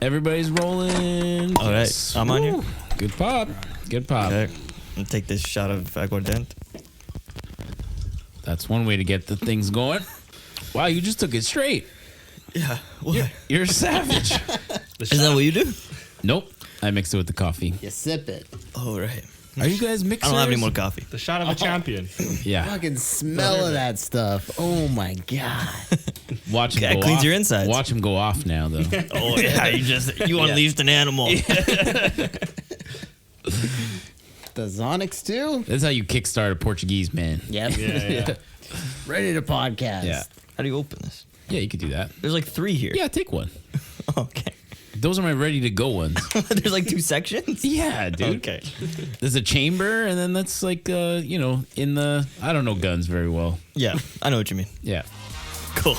Everybody's rolling. All right, I'm on here. Good pop. Good pop. Okay. I'll take this shot of aguardente. That's one way to get the things going. Wow, you just took it straight. Yeah. What? You're a savage. Is that what you do? Nope. I mixed it with the coffee. You sip it. Oh, right. Are you guys mixers? I don't have any more coffee. The shot of a champion. Yeah. Fucking smell of that stuff. Oh my god. Watch him Yeah, go it cleans off. your insides. Watch him go off now, though. Oh, yeah. You unleashed an animal. The Zonix too? That's how you kickstart a Portuguese man. Yep. Yeah. Ready to podcast. Yeah. How do you open this? Yeah, you could do that. There's like 3 here. Yeah, take one. Okay. Those are my ready to go ones. There's like 2 sections? Yeah, dude. Okay. There's a chamber, and then that's like, in the... I don't know guns very well. Yeah, I know what you mean. Yeah. Cool.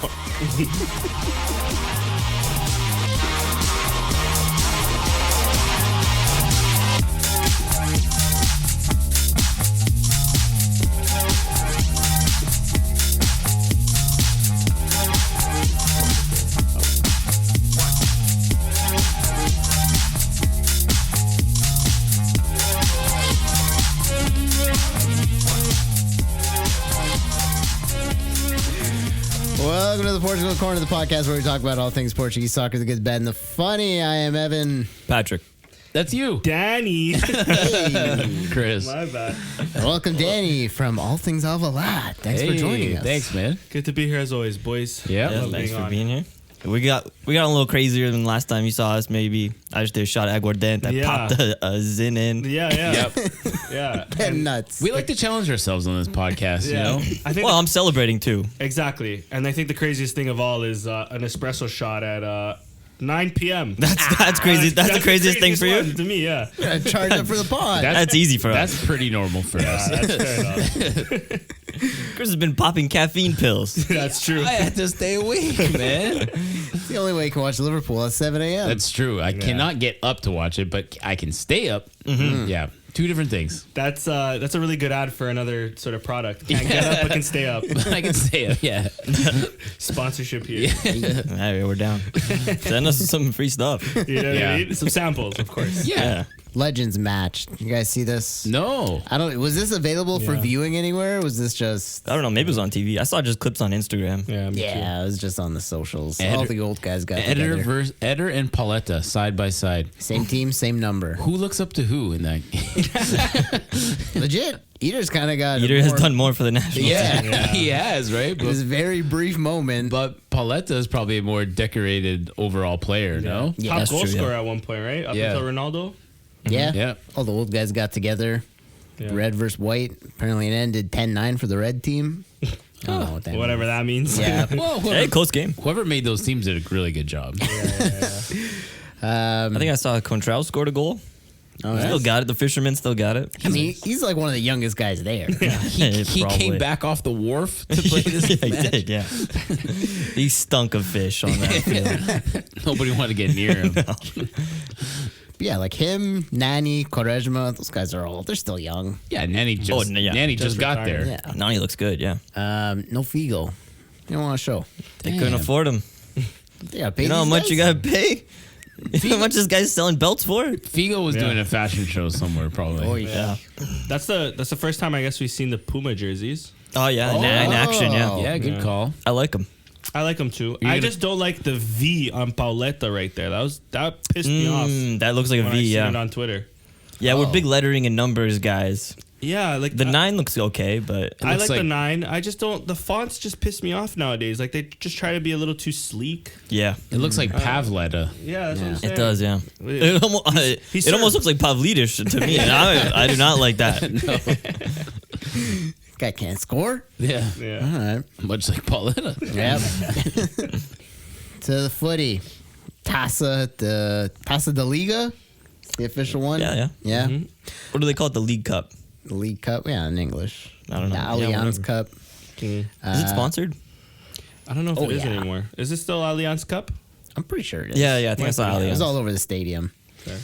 Welcome to the Portugal Corner of the podcast where we talk about all things Portuguese soccer, the good, bad, and the funny. I am Evan. Patrick. That's you, Danny. Chris. My bad. Welcome, Danny, from All Things Alvalade. Thanks for joining us. Thanks, man. Good to be here as always, boys. Yeah. Yeah, Love thanks being for on. being here. We got a little crazier than last time you saw us, maybe. I just did a shot of aguardente. I Yeah. popped a zin in. Yeah. Yep. Yeah. And nuts. We like to challenge ourselves on this podcast, you know? I think Well, I'm celebrating too. exactly. And I think the craziest thing of all is an espresso shot at 9 p.m. That's crazy. That's the craziest thing for you? one to me, yeah. Charge up for the pod. That's easy for us. That's pretty normal for us. That's fair enough. Chris has been popping caffeine pills. That's true. I had to stay awake, man. It's the only way you can watch Liverpool at 7 a.m. That's true. I cannot get up to watch it, but I can stay up. Yeah. 2 different things. That's a really good ad for another sort of product. Can't get up, but can stay up. I can stay up, yeah. Sponsorship here. Hey, we're down. Send us some free stuff. You know what Yeah. I mean? Some samples, of course. Yeah. Legends match. You guys see this? No. Was this available for Yeah. viewing anywhere? Or was this just... I don't know. Maybe it was on TV. I saw just clips on Instagram. Yeah, me too. Yeah, it was just on the socials. Eder- All the old guys got Eder together. Eder and Pauletta side by side. Same team, same number. Who looks up to who in that game? Legit. Eater's kind of got Eater has more- done more for the national team. Yeah, he has, right? It was a very brief moment. But Pauletta is probably a more decorated overall player, no? Yeah, Top that's goal true, yeah. scorer at one point, right? Up Yeah. until Ronaldo. Yeah. Yeah. All the old guys got together. Yeah. Red versus white. Apparently it ended 10-9 for the red team. I don't know what that Whatever that means. means. Yeah. Well, Hey, close game. whoever made those teams did a really good job. I think I saw Contral scored a goal. Oh, yeah? Still got it. The fisherman still got it. I mean, he's like one of the youngest guys there. He Probably. came back off the wharf to play this Yeah, he match. did, yeah. He stunk of fish on that field. Nobody wanted to get near him. Yeah, like him, Nani, Quaresma, those guys they're still young. Yeah, Nanny just, yeah. Nanny just got retired. there. Yeah. Nani looks good, yeah. No Figo. You don't want to show. They couldn't afford him. Yeah, pay You know how these much guys? you gotta pay? You know how much this guy's selling belts for? Figo was Yeah. doing a fashion show somewhere, probably. Oh, yeah. That's the first time I guess we've seen the Puma jerseys. Oh, yeah. In action, yeah. Yeah, good Yeah. call. I like him. I like them too. You're I gonna- just don't like the V on Pauletta right there. That pissed me off That looks like a when V, I seen it yeah. on Twitter. Yeah, we're Oh. big lettering and numbers guys. Yeah, like The 9 looks okay, but I looks like the like- 9. I just don't. The fonts just piss me off nowadays. Like they just try to be a little too sleek. yeah. It looks like Pavletta. Yeah, that's what I'm saying. It does, yeah. It- It almost, he it almost looks like Pavlidis to me. And I do not like that. Guy can't score. Yeah. Yeah. All right. Much like Pauletta. Yep. To the footy. Taça de Liga. It's the official one. Yeah, yeah. Yeah. Mm-hmm. What do they call it? The League Cup. The League Cup. Yeah, in English. I don't know. The Yeah, Allianz whatever. Cup. Mm. Is it sponsored? I don't know if Oh, it is yeah. anymore. Is it still Allianz Cup? I'm pretty sure it is. Yeah, I think I saw It was Allianz. all over the stadium. Okay.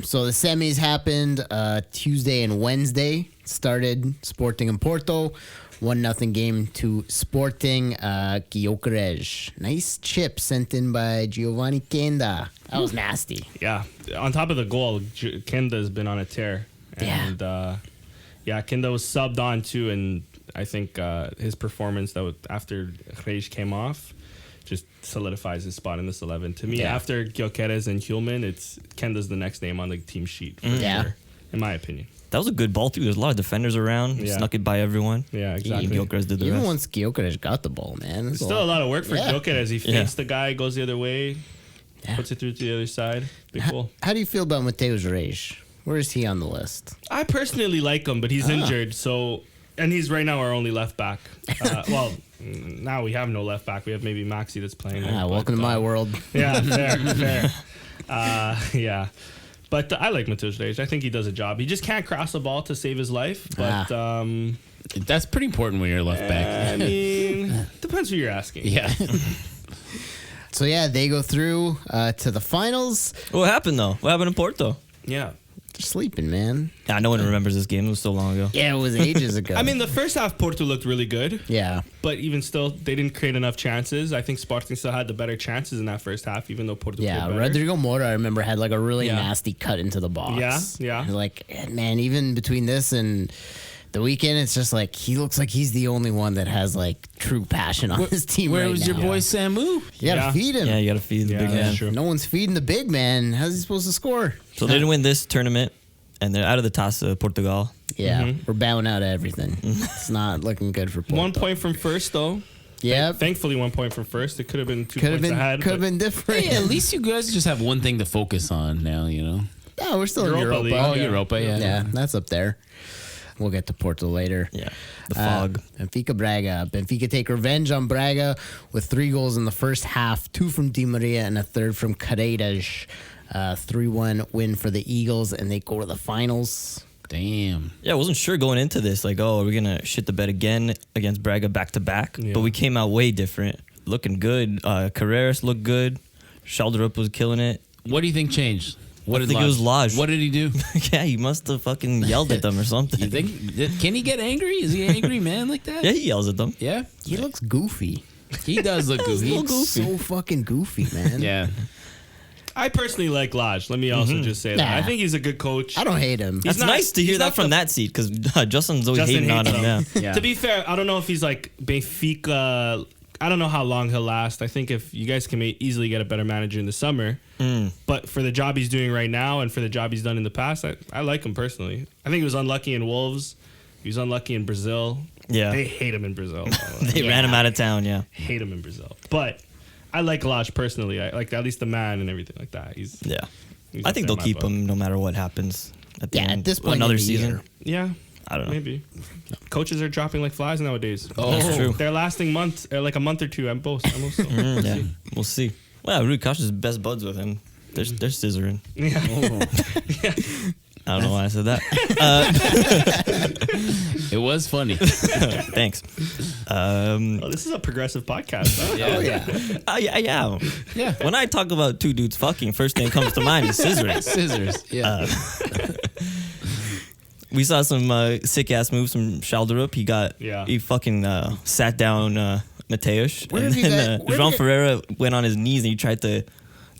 So the semis happened Tuesday and Wednesday. Started Sporting and Porto. 1-0 game to Sporting Gyökeres. Nice chip sent in by Giovanni Kenda. That was nasty. Yeah. On top of the goal, Kinda's been on a tear. And Kinda was subbed on too, and I think his performance after Reis came off just solidifies his spot in this 11. To me, after Gyökeres and Hjulman, Kenda's the next name on the team sheet for sure, in my opinion. That was a good ball too. There's a lot of defenders around. Snuck it by everyone. Yeah, exactly. Gyökeres did the Even rest. once Gyökeres got the ball, man. It's still a lot of work for Gyökeres. He fakes Yeah. the guy, goes the other way, puts it through to the other side. Be cool. How do you feel about Mateusz Reis? Where is he on the list? I personally like him, but he's injured, and he's right now our only left back. Well, now we have no left back. We have maybe Maxi that's playing. Welcome to my world. Yeah, fair. Yeah. But I like Mateusz Reis. I think he does a job. He just can't cross the ball to save his life. But That's pretty important when you're left back. I mean, depends who you're asking. Yeah. So they go through to the finals. What happened though? What happened in Porto? Yeah. They're sleeping, man. Yeah, no one remembers this game. It was so long ago. Yeah, it was ages ago. I mean, the first half Porto looked really good. yeah. But even still, they didn't create enough chances. I think Sporting still had the better chances in that first half, even though Porto played better. Rodrigo Mora, I remember, had like a really nasty cut into the box. Yeah. Like, man, even between this and the weekend, it's just like he looks like he's the only one that has like true passion on his team. Where right was now. your boy Samu? You gotta Yeah. feed him. Yeah, you got to feed the big Yeah, man. that's true. No one's feeding the big man. How's he supposed to score? So they didn't win this tournament, and they're out of the Taça, Portugal. Yeah, we're bowing out of everything. It's not looking good for Porto. 1 point from first, though. Yeah, Thankfully, 1 point from first. It could have been 2 could have points been ahead. but different. Hey, at least you guys just have one thing to focus on now, you know? No, we're still in Europa Europa. League. Oh, Yeah. Europa, yeah. Yeah, that's up there. We'll get to Porto later. Yeah, the fog. Benfica Braga. Benfica take revenge on Braga with 3 goals in the first half, 2 from Di Maria and a third from Caredas. 3-1 win for the Eagles, and they go to the finals. Damn. Yeah, I wasn't sure going into this, like, oh, are we going to shit the bed again against Braga back-to-back? Yeah. But we came out way different. Looking good. Carreras looked good. Schalderup was killing it. What do you think changed? What I think it was Lodge. What did he do? Yeah, he must have fucking yelled at them or something. You think? Can he get angry? Is he an angry man like that? Yeah, he yells at them. Yeah? He looks goofy. He does look goofy. He's so fucking goofy, man. Yeah. I personally like Lodge. Let me also just say that. Nah. I think he's a good coach. I don't hate him. That's not- nice to hear he's that not from the- that seat because Justin's always Justin hating on hates him. him. Yeah. Yeah. To be fair, I don't know if he's like Benfica. I don't know how long he'll last. I think if you guys can easily get a better manager in the summer. But for the job he's doing right now and for the job he's done in the past, I like him personally. I think he was unlucky in Wolves. He was unlucky in Brazil. Yeah. They hate him in Brazil. by the way. They ran him out of town, yeah. Hate him in Brazil. But I like Lodge personally. I like at least the man and everything like that. He's Yeah. up I think there they'll in my keep book. him no matter what happens at the Yeah, end. at this point Another in the season. year. Yeah. I don't know. Maybe. Coaches are dropping like flies nowadays. Oh. That's true. They're lasting like a month or two at most. Yeah, we'll see. Well, Rui Costa's best buds with him. They're scissoring. Yeah. I don't know why I said that. It was funny. Thanks. Oh, this is a progressive podcast. Huh? Oh, yeah. Yeah. Yeah. When I talk about two dudes fucking, first thing that comes to mind is scissoring. Scissors. Yeah. We saw some sick ass moves from Schalderup. He fucking sat down Mateusz. Where And have you then guys- where João have you- Ferreira went on his knees and he tried to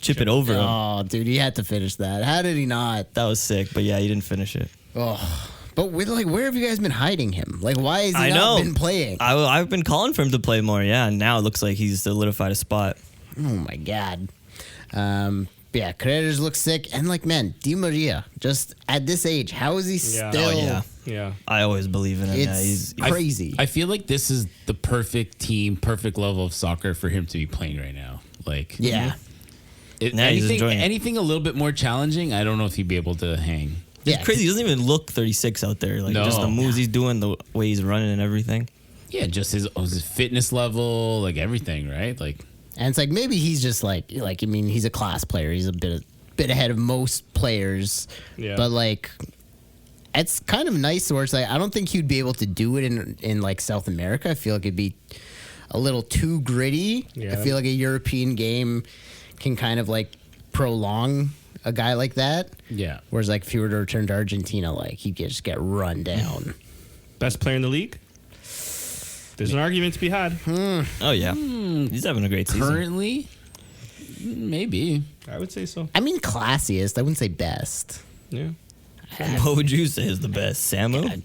chip it over him. Oh, dude, he had to finish that. How did he not? That was sick, but yeah, he didn't finish it. Oh, but where have you guys been hiding him? Like, why has he I not know. been playing? I've been calling for him to play more, yeah, and now it looks like he's solidified a spot. Oh my god. Yeah, Carreras looks sick, and like, man, Di Maria, just at this age, how is he Yeah. still? Oh, yeah. Yeah. I always believe in him. Yeah, It's he's crazy. I feel like this is the perfect team, perfect level of soccer for him to be playing right now. Like, yeah, Yeah, he's enjoying it. anything a little bit more challenging, I don't know if he'd be able to hang. yeah. crazy. He doesn't even look 36 out there. Like No. just the moves he's doing, the way he's running and everything. Yeah, just his fitness level, like everything, right? Like, And it's like maybe he's just like I mean, he's a class player. He's a bit ahead of most players. Yeah. But like, it's kind of nice where it's like I don't think he'd be able to do it in like South America. I feel like it'd be a little too gritty. Yeah. I feel like a European game can kind of like prolong a guy like that. yeah. Whereas like if he were to return to Argentina, like he'd just get run down. Best player in the league? There's an argument to be had. Oh yeah, he's having a great season. Currently, Maybe. I would say so. I mean, classiest. I wouldn't say best. Yeah. What would you say is the best? Samu?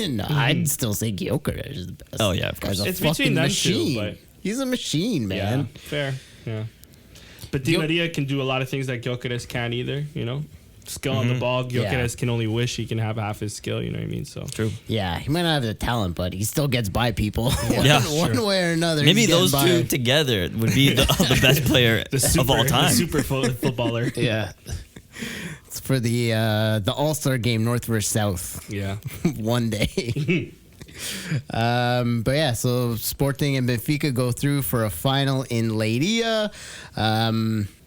No, I'd still say Gyökeres is the best. Oh, yeah, of course. Guy's a It's between fucking them machine. two, but He's a machine, man. yeah, fair. Yeah. But Di Maria can do a lot of things that Gyökeres can't either, you know? Skill on the ball. Gyökeres can only wish he can have half his skill, you know what I mean? So True. Yeah, he might not have the talent, but he still gets by people Yeah, one way or another. Maybe he's getting those by. two together would be the best player of all time. The super footballer. Yeah. It's for the All-Star game, North versus South, Yeah. one day. But yeah, so Sporting and Benfica go through for a final in Leiria.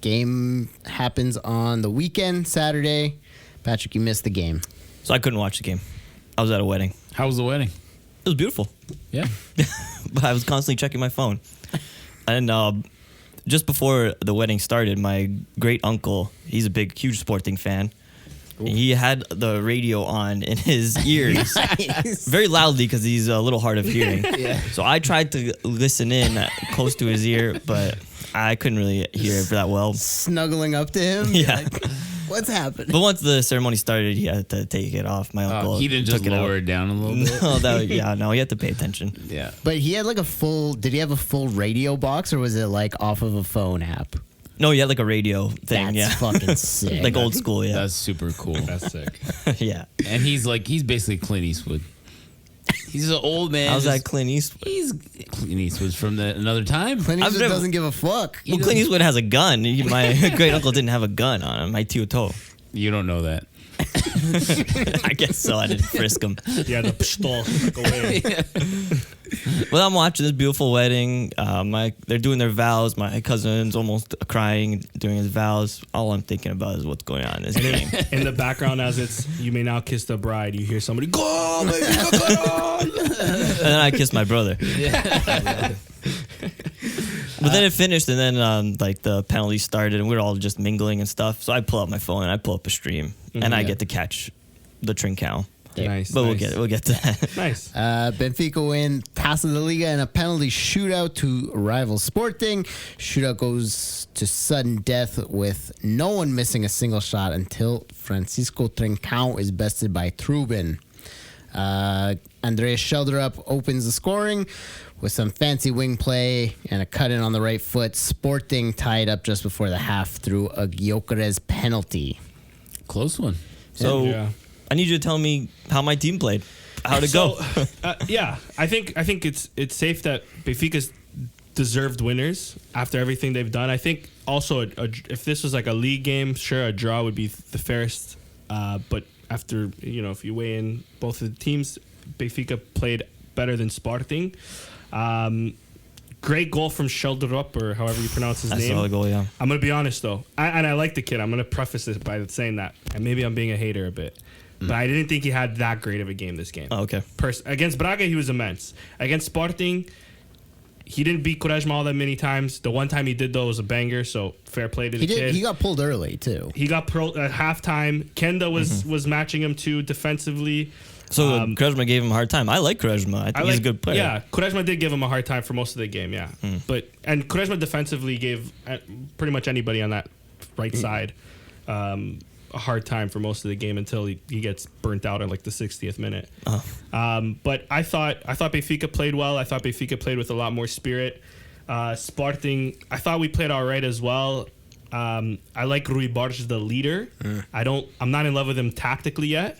Game happens on the weekend, Saturday. Patrick, you missed the game. So I couldn't watch the game. I was at a wedding. How was the wedding? It was beautiful. Yeah. But I was constantly checking my phone. And just before the wedding started, my great uncle, he's a big, huge Sporting fan. He had the radio on in his ears Nice. very loudly because he's a little hard of hearing. Yeah. So I tried to listen in close to his ear, but I couldn't really hear it that well. Snuggling up to him. Yeah. Like, what's happening? But once the ceremony started, he had to take it off. My uncle He didn't just took it lower out. it down a little bit. No, he had to pay attention. Yeah. But he had like a full. Did he have a full radio box, or was it like off of a phone app? No, he had like a radio thing. That's Yeah, fucking sick. like old school. Yeah, That's super cool. That's sick. yeah. And he's basically Clint Eastwood. He's an old man. How's just- that Clint Eastwood? He's Clint Eastwood's from another time. Clint I've Eastwood never- doesn't give a fuck. Well, Clint Eastwood has a gun. My great uncle didn't have a gun on him. My tio toe. You don't know that. I guess so. I didn't frisk him. Yeah, the pistol. Go away. Well, I'm watching this beautiful wedding. They're doing their vows. My cousin's almost crying doing his vows. All I'm thinking about is what's going on in this game. In the background, as it's "You may now kiss the bride," you hear somebody go, baby, go. And then I kissed my brother. But then it finished, and then like the penalty started, and we were all just mingling and stuff. So I pull out my phone and I pull up a stream, and I get to catch the Trincão. Nice. But nice. we'll get to that. Nice. Benfica win Taça da Liga in a penalty shootout to rival Sporting. Shootout goes to sudden death with no one missing a single shot until Francisco Trincão is bested by Trubin. Andreas Schelderup opens the scoring with some fancy wing play and a cut in on the right foot. Sporting tied up just before the half through a Gyökeres penalty. Close one. So Yeah. I need you to tell me how my team played. How'd it go? Yeah, I think it's safe that Benfica's deserved winners after everything they've done. I think also if this was like a league game, sure, a draw would be the fairest. But after if you weigh in both of the teams, Benfica played better than Sporting. Great goal from Schelderup, or however you pronounce his I name. saw the goal, yeah. I'm going to be honest, though. I like the kid. I'm going to preface it by saying that. And maybe I'm being a hater a bit. But I didn't think he had that great of a game this game. Oh, okay. Against Braga, he was immense. Against Sporting, he didn't beat Quaresma all that many times. The one time he did, though, was a banger. So fair play to the kid. He got pulled early, too. He got at halftime. Kenda was matching him, too, defensively. So Quaresma gave him a hard time. I like Quaresma. I think he's a good player. Yeah, Quaresma did give him a hard time for most of the game, yeah. And Quaresma defensively gave pretty much anybody on that right side a hard time for most of the game until he gets burnt out in like the 60th minute. But I thought Benfica played well. I thought Benfica played with a lot more spirit. Sporting, I thought we played all right as well. I like Rui Borges, the leader. I'm not in love with him tactically yet.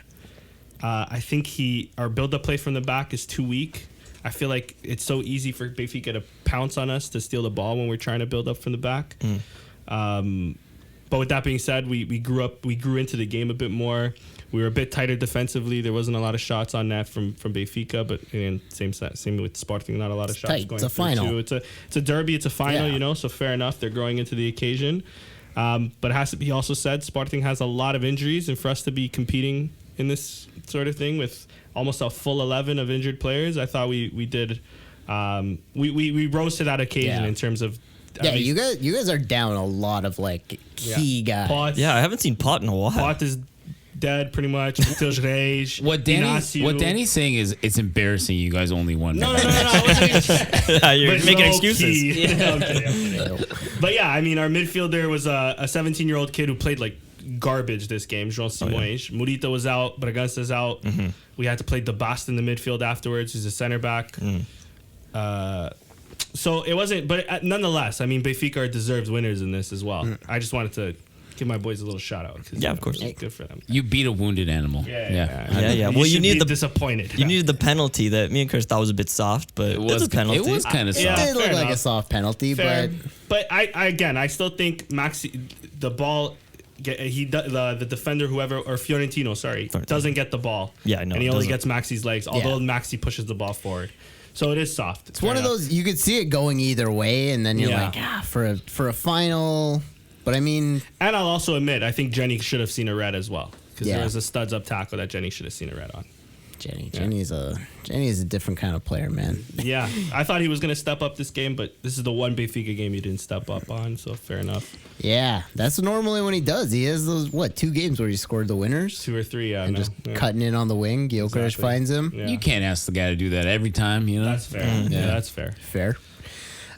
I think our build-up play from the back is too weak. I feel like it's so easy for Benfica to pounce on us to steal the ball when we're trying to build up from the back. But with that being said, we grew into the game a bit more. We were a bit tighter defensively. There wasn't a lot of shots on net from Benfica, but again, same with Sporting. Not a lot of shots tight. going. It's a through final. Too. It's a derby. It's a final. Yeah. So fair enough. They're growing into the occasion. But it has to be also said, Sporting has a lot of injuries, and for us to be competing in this sort of thing with almost a full 11 of injured players, I thought we did. We rose to that occasion in terms of. Yeah, you guys are down a lot of like key guys. Pot, Yeah, I haven't seen Pot in a while. Pot is dead pretty much. Matheus Reis, What Danny's saying is it's embarrassing you guys only won. No. I wasn't You're but making low excuses. key. I'm kidding. But yeah, I mean, our midfielder was a 17-year-old kid who played like garbage this game. Jean Simões. Murita was out. Bragança's out. We had to play DeBast in the midfield afterwards. Who's a center back. So it wasn't, but nonetheless, I mean, Benfica are deserved winners in this as well. I just wanted to give my boys a little shout out. Yeah, of course. Good for them. You beat a wounded animal. Yeah. Well, you needed need disappointed. You needed the penalty that me and Chris thought was a bit soft, but it was a penalty. It was kind of soft. Yeah. It did look fair like a enough. soft penalty, Fair. but But I still think Maxi, the ball, the defender, whoever, or Fiorentino, doesn't get the ball. Yeah, I know, And he it only doesn't. gets Maxi's legs, although Maxi pushes the ball forward. So it is soft. it's one of those you could see it going either way, and then you're Yeah. like, for a final. But I mean, And I'll also admit, I think Jenny should have seen a red as well. Because Yeah. there was a studs up tackle that Jenny should have seen a red on. Jenny is a different kind of player, man. Yeah, I thought he was going to step up this game, but this is the one Benfica game he didn't step up on, so fair enough. Yeah, that's normally when he does. He has those 2 games where he scored the winners 2 or 3, yeah. and no, just yeah. cutting in on the wing. Gyökeres Exactly. finds him. Yeah. You can't ask the guy to do that every time, you know? That's fair. Yeah, that's fair. Fair.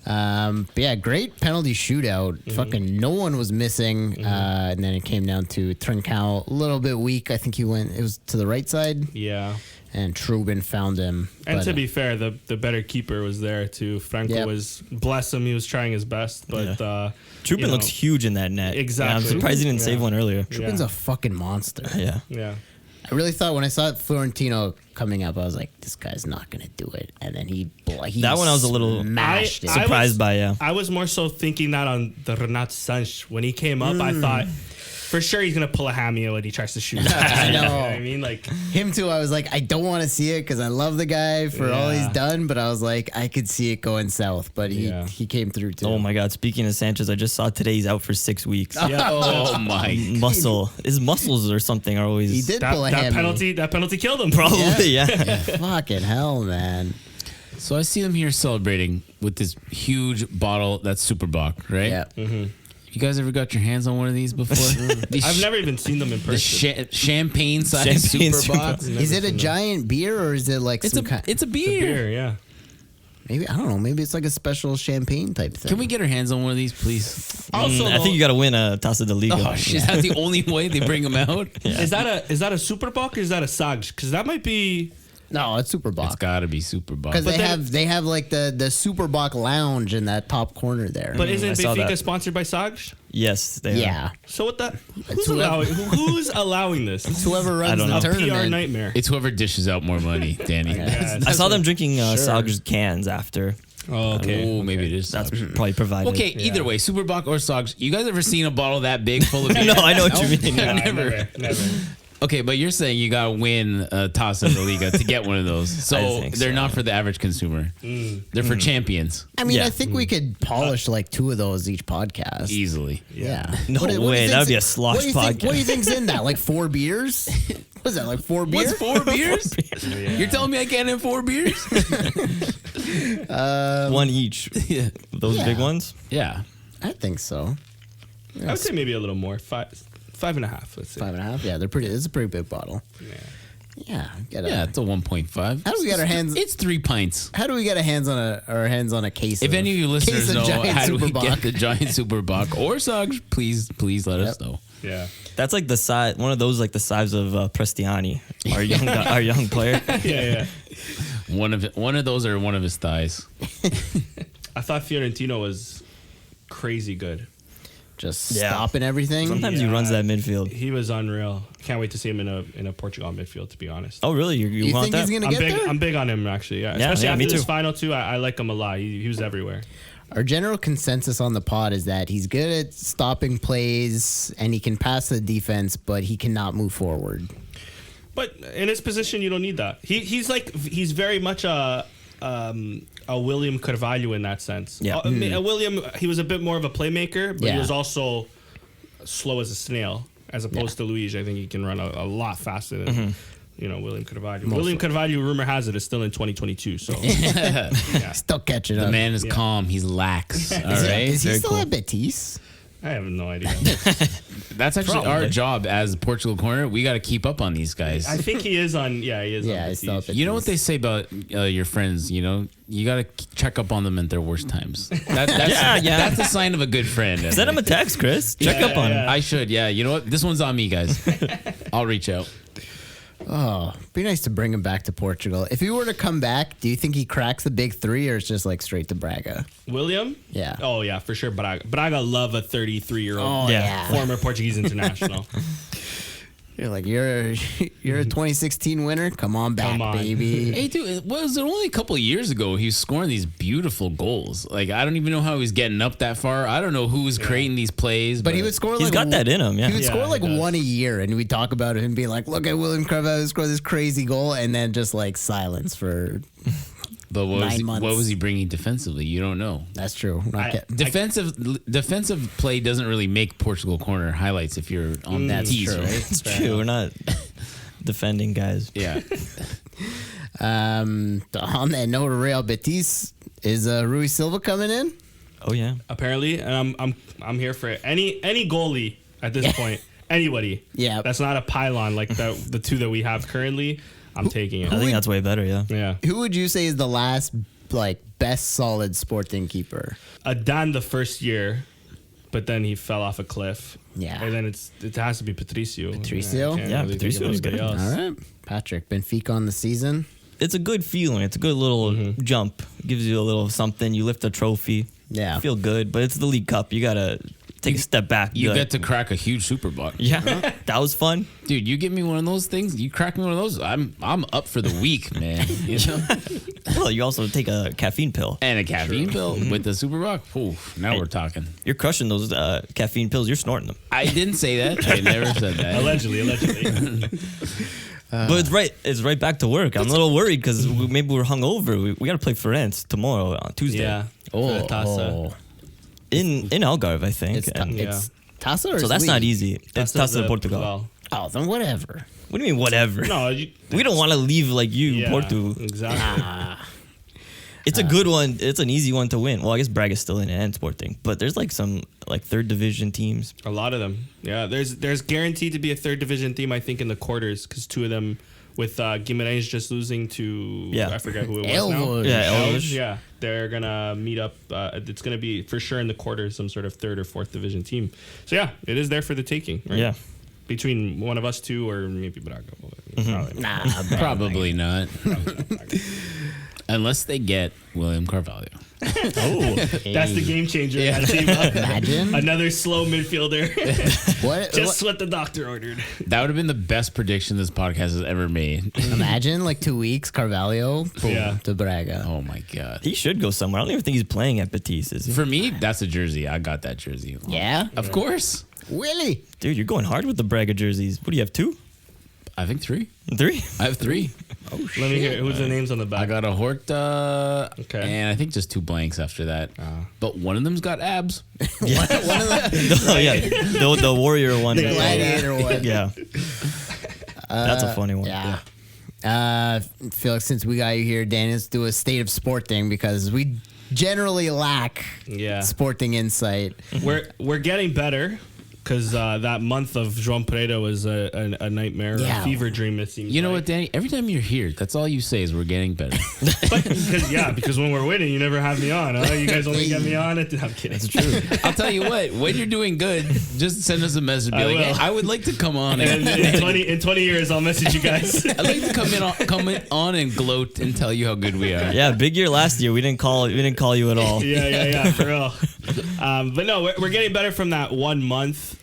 But yeah, great penalty shootout. Fucking no one was missing. And then it came down to Trincao, a little bit weak. I think it was to the right side, Yeah. and Trubin found him. And But, to be fair, the better keeper was there too. Franco Yep. was, bless him, he was trying his best, but Trubin you know, looks huge in that net. Exactly. Yeah, I'm surprised he didn't save Yeah. one earlier. Trubin's a fucking monster. Yeah. Yeah. I really thought when I saw Florentino coming up, I was like, this guy's not going to do it. And then he That one I was a little smashed it. surprised by, yeah. I was more so thinking that on the Renato Sanches. When he came up, I thought, for sure he's going to pull a hameo when he tries to shoot. I know. You know what I mean? Like, Him too, I was like, I don't want to see it because I love the guy for all he's Yeah. done, but I was like, I could see it going south. But Yeah. he came through too. Oh my God! Speaking of Sanchez, I just saw today he's out for 6 weeks. yeah, Oh, my. His muscles or something are always He did pull a that hammy. penalty killed him. probably yeah. Fucking hell, man. So I see them here celebrating with this huge bottle that's Super Bock, right? Yeah. You guys ever got your hands on one of these before? These I've never even seen them in the person. champagne size Champagne Super Super Bock. Is it a giant beer or is it like It's some a kind? it's a beer. Beer, yeah. Maybe I don't know. Maybe it's like a special champagne type thing. Can we get our hands on one of these, please? Also, I think you got to win a Taça de Liga. Oh shit! That's the only way they bring them out. is that a Super Bock or is that a Sagres? Because that might be. No, it's Super It's Bock. got to be Super Bock. Because But they have like the Super Bock lounge in that top corner there. But I isn't saw Benfica that. sponsored by Sagres? Yes, they yeah, So what the? Who's whoever- who's allowing this? it's whoever runs don't the know. A tournament. PR nightmare. It's whoever dishes out more money, Danny. are. I saw them drinking Sagres cans after. Oh, okay. Oh, maybe it is. That's Sagres. probably provided. Okay, either way, Super Bock or Sagres. You guys ever seen a bottle that big full of beer? No, I know what you mean. Yeah, Yeah. never. Never. Okay, but you're saying you gotta win a Taça de Liga to get one of those. So think they're so. not for the average consumer. They're for champions I mean, Yeah. I think we could polish like 2 of those each podcast. easily. Yeah. No do you way, think's that would be a in- slosh what do you think- podcast. What do you think's in that? Like 4 beers? What's that? Like 4 beers? What's 4 beers? You're telling me I can't have 4 beers? One each. yeah. Those big Yeah. ones. Yeah. I think so. I would say maybe a little more. 5.5. Let's say. 5.5. Yeah, they're pretty. It's a pretty big bottle. Yeah. Yeah. Yeah, it's a 1.5. How do we get our hands? It's 3 pints. How do we get our hands on a case? If any of you listeners case of know giant how do we Super get Bock. the giant Super Bock or Sagres, please let us know. Yeah. That's like the size. One of those like the size of Prestiani, our young player. Yeah. One of those are one of his thighs. I thought Fiorentino was crazy good. Just Yeah. stopping everything. Sometimes he runs that midfield. He was unreal. Can't wait to see him in a Portugal midfield. To be honest. Oh, really? You You want think he's that? gonna get there? I'm big on him actually. Yeah. Yeah, Especially yeah, after me this too. final too. I like him a lot. He was everywhere. Our general consensus on the pod is that he's good at stopping plays and he can pass the defense, but he cannot move forward. But in his position, you don't need that. He's very much a William Carvalho in that sense. Yeah. A William, he was a bit more of a playmaker, but he Yeah. was also slow as a snail, as opposed to Luigi. I think he can run a lot faster than William Carvalho. William Carvalho, rumor has it, is still in 2022. So Still catching The up. man is calm. He's lax. All right. Is he Very still cool. at Betis? I have no idea. That's actually our job as Portugal Corner. We got to keep up on these guys. I think he is on. Yeah, he is. Yeah, on I saw Betis. that. You know what they say about your friends, you know? You got to check up on them at their worst times. That's a sign of a good friend. Send him a text, Chris. Check up on him. I should, yeah. You know what? This one's on me, guys. I'll reach out. Oh, be nice to bring him back to Portugal. If he were to come back, do you think he cracks the big three, or it's just like straight to Braga? William? Yeah. Oh yeah, for sure. Braga love a 33-year-old yeah. former Portuguese international. You're like, you're a 2016 winner. Come on back, Come on. baby. Hey, dude, was it only a couple of years ago he was scoring these beautiful goals? Like, I don't even know how he was getting up that far. I don't know who was creating these plays. But he would score. He's got that in him, yeah. He would Yeah, score he like does. one a year, and we'd talk about it and be like, "Look at William Carvalho score this crazy goal," and then just like silence for. But what 9 months. was he bringing defensively? You don't know. That's true. Not get- Defensive play doesn't really make Portugal Corner highlights if you're on that That's tease, true. right? It's true. We're not defending guys. Yeah. on that note, Real Betis is Rui Silva coming in. Oh yeah. Apparently, and I'm here for it. Any goalie at this point. Anybody. Yeah. That's not a pylon like the two that we have currently. I'm taking it. I think that's way better, yeah. Yeah. Who would you say is the last like best solid Sporting keeper? Dan the first year, but then he fell off a cliff. Yeah. And then it has to be Patricio. Patricio? I can't Yeah, think of Patricio was anybody good. else. All right, Patrick Benfica on the season. It's a good feeling. It's a good little jump. Gives you a little something. You lift a trophy. Yeah. You feel good, but it's the League Cup. You gotta take a step back. You Be get like, to crack a huge super block. Yeah, that was fun. Dude, you give me one of those things, you crack me one of those, I'm up for the week, man. You know? Well, you also take a caffeine pill. And a caffeine pill with the super block. Ooh, now we're talking. You're crushing those caffeine pills. You're snorting them. I didn't say that. I never said that. Allegedly. But it's right back to work. I'm a little worried because maybe we're hungover. We got to play Florence tomorrow on Tuesday. Yeah. Oh, For the Taça. In Algarve, I think. It's And- it's Taça or so that's League? not easy. It's Taça Taça de Portugal. Oh, then whatever. What do you mean, whatever? No, We don't want to leave like you, yeah, Porto. Exactly. It's a good one. It's an easy one to win. Well, I guess Braga's still in it and Sporting, but there's like some like third division teams. A lot of them. Yeah, there's guaranteed to be a third division team, I think, in the quarters, because two of them, with Guimarães just losing to, I forget who it was now. Elwood. Yeah, Elves, Elvish. yeah, they're gonna meet up. It's gonna be for sure in the quarters, some sort of third or fourth division team. So yeah, it is there for the taking. Right? Yeah. Between one of us two or maybe Braga. Probably. Nah, Probably not. Unless they get William Carvalho. Oh, That's the game changer. In that team. Imagine. Another slow midfielder. What? Just what the doctor ordered. That would have been the best prediction this podcast has ever made. Imagine like 2 weeks, Carvalho, boom, Yeah. to Braga. Oh my God. he should go somewhere. I don't even think he's playing at Betis, is he? For me, that's a jersey. I got that jersey. Yeah? Of course. Willie. Dude, you're going hard with the Braga jerseys. What do you have? 2? I think 3. 3? I have 3. Oh, shit. Let me hear who's the names on the back. I got a Horta, Okay. and I think just 2 blanks after that. But one of them's got abs. Yeah. One of the Oh, yeah. The warrior one. the gladiator one. Yeah. That's a funny one. Yeah. Felix, since we got you here, Dan, let's do a state of sport thing because we generally lack sporting insight. We're getting better because that month of João Pereira was a nightmare, Yeah. a fever dream. It seems. You know like. what, Danny? Every time you're here, that's all you say is we're getting better. Because when we're winning, you never have me on. Huh? You guys only get me on. I'm kidding. That's true. I'll tell you what, when you're doing good, just send us a message. Be I like, will. hey, I would like to come on. And And, in 20 years, I'll message you guys. I'd like to come on and gloat and tell you how good we are. Yeah, big year last year. We didn't call you at all. Yeah, for real. But no, we're getting better from that 1 month.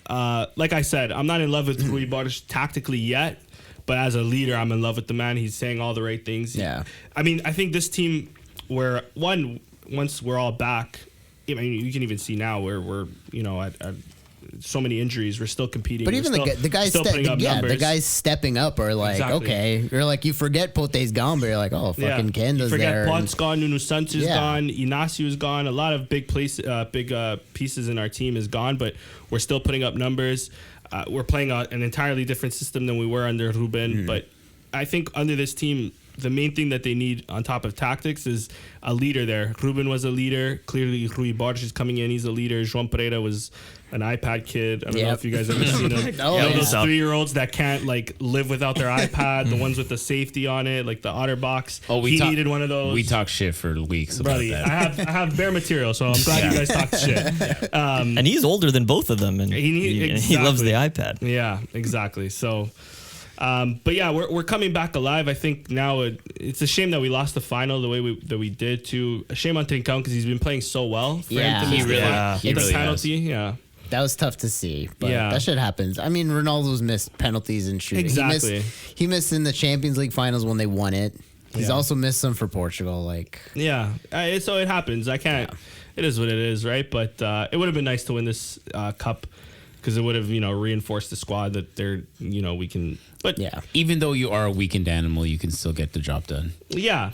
Like I said, I'm not in love with Rui Borges tactically yet, but as a leader, I'm in love with the man. He's saying all the right things. Yeah. I mean, I think this team, once we're all back, I mean, you can even see now where we're, at so many injuries, we're still competing. But We're even still, the guys, still putting up the numbers. guys stepping up are like, Exactly. okay, you're like, you forget Pote's gone, but you're like, oh, fucking Kenda's You forget there. Pot's gone, Nuno Santos is Yeah. gone, Inacio's gone. A lot of big pieces in our team is gone, but we're still putting up numbers. We're playing an entirely different system than we were under Ruben, but I think under this team, the main thing that they need on top of tactics is a leader there. Ruben was a leader. Clearly, Rui Borges coming in, he's a leader. João Pereira was an iPad kid. I don't know if you guys ever seen him. Those 3-year-olds that can't like live without their iPad, the ones with the safety on it, like the OtterBox. He needed one of those. We talk shit for weeks about that. I have bare material, so I'm glad you guys talked shit. And he's older than both of them, and he loves the iPad. Yeah, exactly. So, but yeah, we're coming back alive. I think now it's a shame that we lost the final the way we did too. A shame on Trincão because he's been playing so well. For him to miss the penalty. Yeah. That was tough to see, but that shit happens. I mean, Ronaldo's missed penalties and shooting. Exactly. He missed in the Champions League finals when they won it. He's also missed some for Portugal. So it happens. I can't. It is what it is, right? But it would have been nice to win this cup because it would have reinforced the squad that we can. But even though you are a weakened animal, you can still get the job done. Yeah.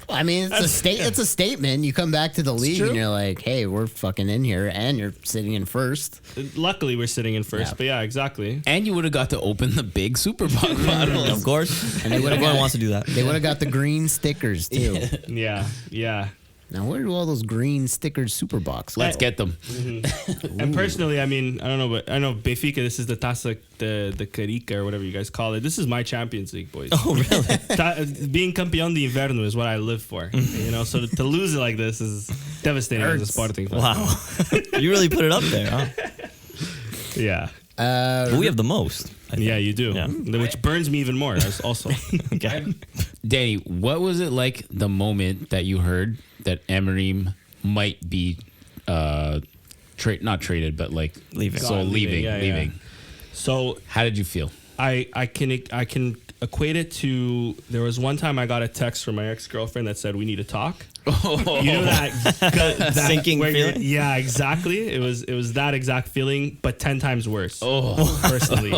I mean, it's a statement. You come back to the league and you're like, hey, we're fucking in here, and you're sitting in first. Luckily, we're sitting in first. But yeah, exactly. And you would have got to open the big super bottle. Of course. And everyone wants to do that. They would have got the green stickers too. Yeah. Now, where do all those green stickers super box go? Let's get them. And personally, I mean, I don't know, but I know Benfica, this is the Taça, the Carica or whatever you guys call it. This is my Champions League, boys. Oh, really? Being campeón de inverno is what I live for. So to lose it like this is devastating as a Sporting fan. Wow. You really put it up there, huh? Yeah. But we have the most. Yeah, you do. Yeah. Which burns me even more. Also. Okay. Danny, what was it like the moment that you heard that Amorim might be not traded, but like leaving? Leaving. So how did you feel? I can equate it to, there was one time I got a text from my ex-girlfriend that said we need to talk. You know that sinking feeling? Yeah, exactly. It was that exact feeling, but 10 times worse. Personally.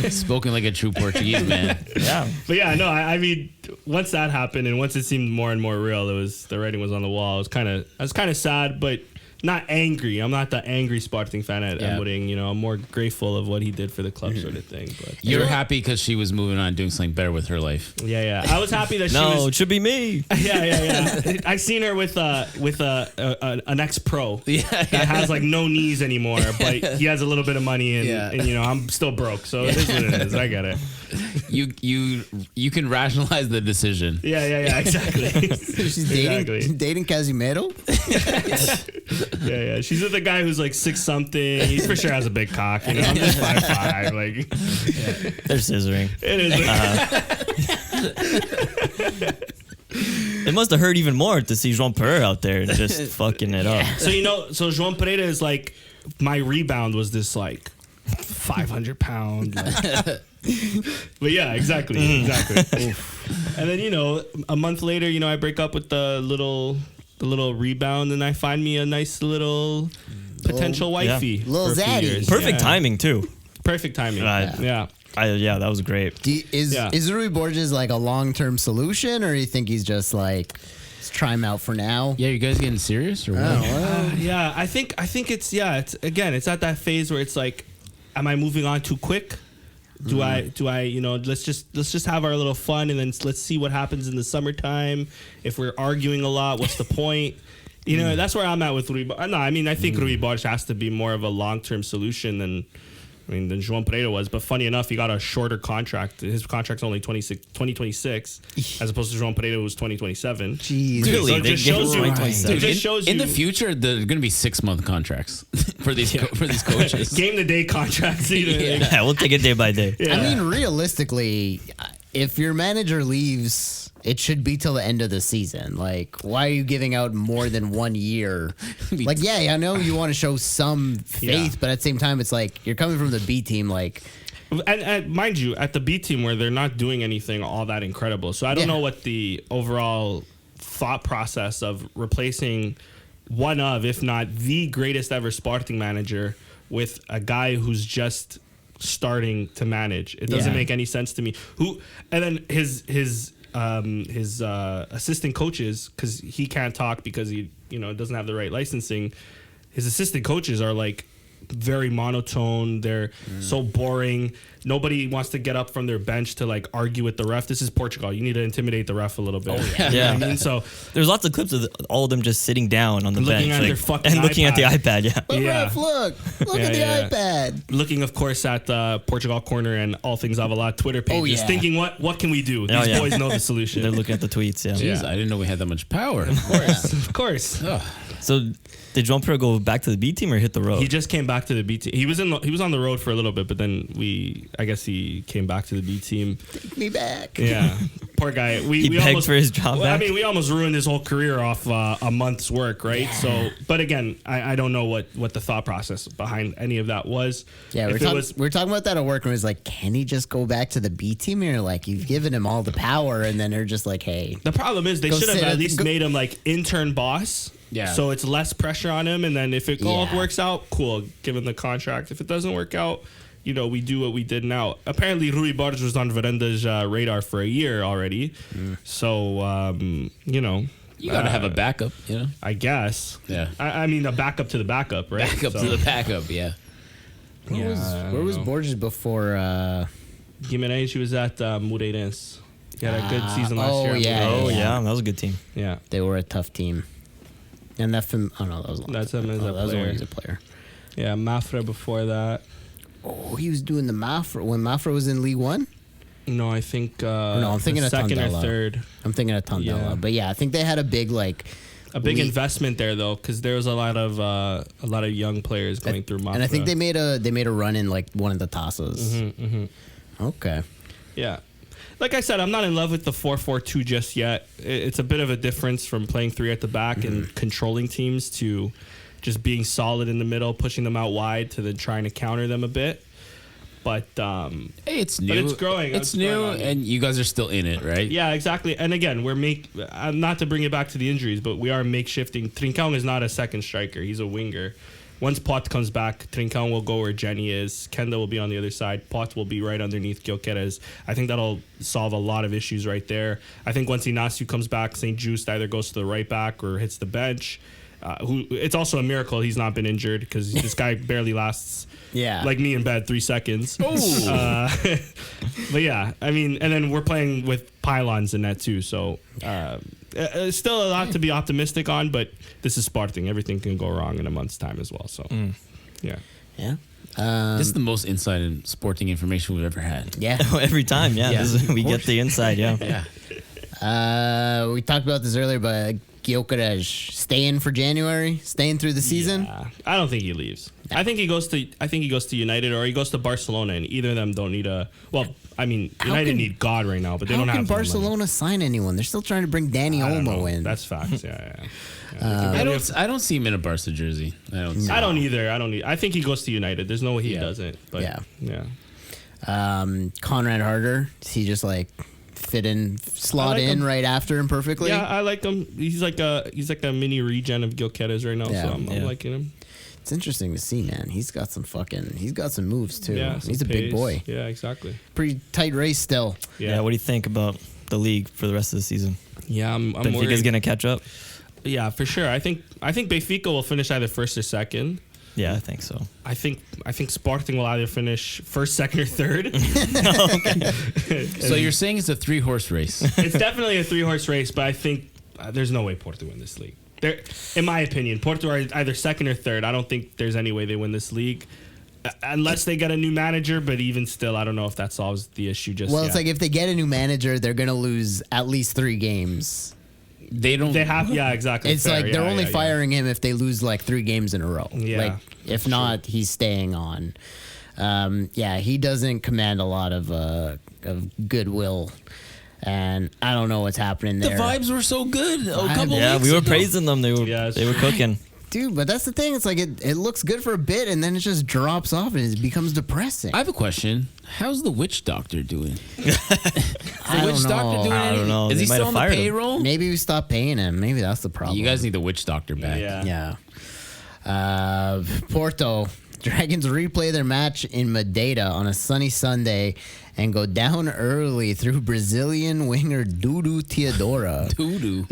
Spoken like a true Portuguese man. Yeah. But yeah, no, I mean, once that happened and once it seemed more and more real, the writing was on the wall. I was kind of sad, but not angry. I'm not the angry Sporting fan at Amorim. I'm more grateful of what he did for the club, sort of thing. But you're happy because she was moving on, doing something better with her life. Yeah. I was happy that it should be me. Yeah. I seen her with an ex-pro that has like no knees anymore, but he has a little bit of money and I'm still broke, so it is what it is. I get it. You can rationalize the decision. Yeah, exactly. She's dating Casimiro. Yeah. She's with a guy who's like 6-something. He for sure has a big cock. I'm just 5'5". Like, they're scissoring. It is. It must have hurt even more to see João Pereira out there just fucking it up. So so João Pereira is like, my rebound was this like 500-pound. But yeah, exactly. And then a month later, I break up with the little rebound, and I find me a nice little potential wifey. Little zaddy. Perfect timing too. Perfect timing. Yeah. That was great. Is Rui Borges like a long-term solution, or do you think he's just like, let's try him out for now? Yeah, you guys getting serious or what? Yeah, I think it's at that phase where it's like, am I moving on too quick? Do I let's just have our little fun, and then let's see what happens in the summertime. If we're arguing a lot, what's the point? That's where I'm at with Rui. No, I mean, I think Rui Borges has to be more of a long-term solution than João Pereira was. But funny enough, he got a shorter contract. His contract's only 2026, as opposed to João Pereira, who was 2027. Jeez. Really? So it just shows you. In the future, there's going to be 6-month contracts for these coaches. Game to day contracts. Yeah, we'll take it day by day. I mean, realistically, if your manager leaves, it should be till the end of the season. Like, why are you giving out more than 1 year? Like, I know you want to show some faith, but at the same time, it's like you're coming from the B team, like. And mind you, at the B team where they're not doing anything all that incredible. So I don't know what the overall thought process of replacing one of, if not the greatest ever Sporting manager with a guy who's just starting to manage. It doesn't make any sense to me. And then his assistant coaches, because he can't talk because he doesn't have the right licensing. His assistant coaches are like very monotone. They're so boring. Nobody wants to get up from their bench to like argue with the ref. This is Portugal. You need to intimidate the ref a little bit. Yeah. You know what I mean? So There's lots of clips of all of them just sitting down on the Looking bench at their fucking and looking at the iPad. iPad. Yeah. But Yeah. ref, look Yeah, at the yeah. iPad. looking, of course, at the Portugal Corner and All Things Alvalade Twitter pages, Oh, yeah. thinking, what can we do? These Oh, yeah. boys know the solution. They're looking at the tweets. Yeah. Jeez, I didn't know we had that much power. Of course. So did João Pedro go back to the B team or hit the road? He just came back to the B team. He was on the road for a little bit, but then I guess he came back to the B team. Take me back. Yeah, poor guy. He we begged almost, for his job well, I back? mean, we almost ruined his whole career off a month's work, right? Yeah. So, but again, I don't know what the thought process behind any of that was. Yeah, If we're talking about that at work, and it was like, can he just go back to the B team? Or like, you've given him all the power, and then they're just like, hey, The problem is they Go should have sit at at the- least go- made him like intern boss. Yeah. So it's less pressure on him, and then if it all Yeah. works out, cool, give him the contract. If it doesn't work out, we do what we did now. Apparently, Rui Borges was on Veranda's radar for a year already. So, You got to have a backup, I guess. Yeah. I mean, a backup to the backup, right? Backup So- to the backup, yeah. where was Borges before? Guimarães, he was at Moreirense. He had a good season last oh, year. yeah. Oh yeah, that was a good team. Yeah. They were a tough team. And that film, oh no, that was a long That's time. him as Oh, a that was when player. he was a player. Yeah, Mafra before that. Oh, he was doing the Mafra when Mafra was in League One. No, I think no, I'm thinking the of second or Tondela. third. I'm thinking of Tondela, Yeah. but yeah, I think they had a big A big league- investment there though, because there was a lot of young players going through Mafra. and I think they made a run in like one of the Taças. Okay. Yeah. Like I said, I'm not in love with the 4-4-2 just yet. It's a bit of a difference from playing three at the back and controlling teams to just being solid in the middle, pushing them out wide to then trying to counter them a bit. But Hey, it's new. But it's growing. It's It's new, growing on me. and you guys are still in it, right? yeah, exactly. And again, not to bring it back to the injuries, but we are makeshifting. Trincão is not a second striker. He's a winger. Once Pot comes back, Trincão will go where Jenny is. Kenda will be on the other side. Pot will be right underneath Gyökeres. I think that'll solve a lot of issues right there. I think once Inácio comes back, St. Just either goes to the right back or hits the bench. It's also a miracle he's not been injured because this guy barely lasts, Yeah. like me in bed, 3 seconds. But yeah, I mean, and then we're playing with pylons in that too. So still a lot to be optimistic on, but this is Sporting. Everything can go wrong in a month's time as well. So yeah. Yeah. This is the most inside and sporting information we've ever had. Yeah. Every time, yeah. Yeah, We get the inside, yeah. Yeah. We talked about this earlier, but Gyökeres staying for January, staying through the season. I don't think he leaves. I think he goes to United or he goes to Barcelona, and either of them don't need a. Well, I mean, United need God right now, but they How don't can have the money. Barcelona sign anyone? They're still trying to bring Danny I don't know. Olmo in. That's facts. Yeah. I don't see him in a Barca jersey. I don't. See I don't either. I think he goes to United. There's no way he doesn't. But Yeah. yeah. Conrad Harder, does he just like slot like in him. right after him perfectly? Yeah, I like him. He's like a mini regen of Gyökeres right now, Yeah. so I'm liking him. It's interesting to see, man. He's got some moves too. Yeah, He's some a big pace. boy. Yeah, exactly. Pretty tight race still. Yeah, what do you think about the league for the rest of the season? Yeah, I'm Benfica's worried. going to catch up? Yeah, for sure. I think Benfica will finish either first or second. Yeah, I think so. I think Sporting will either finish first, second, or third. So you're saying it's a 3-horse race? It's definitely a 3-horse race, but I think there's no way Porto win this league. In my opinion, Porto are either second or third. I don't think there's any way they win this league. Unless they get a new manager, but even still, I don't know if that solves the issue just Well, yet. it's like if they get a new manager, they're gonna lose at least 3 games. They don't. They have, yeah, exactly. It's Fair. like they're Yeah, only yeah, firing him if they lose like 3 games in a row. Yeah, Like if not, he's staying on. He doesn't command a lot of goodwill, and I don't know what's happening The there. vibes were so good a couple Yeah, weeks we were ago. praising them. They were Yes. cooking. Dude, but that's the thing. It's like it looks good for a bit, and then it just drops off, and it becomes depressing. I have a question. How's the witch doctor doing? I The witch don't doctor know. doing I don't anything? know. Is They he might still have on the fired him. payroll? Maybe we stopped paying him. Maybe that's the problem. You guys need the witch doctor back. Yeah. Porto Dragons replay their match in Madeira on a sunny Sunday and go down early through Brazilian winger Dudu Teodora. Doo-doo.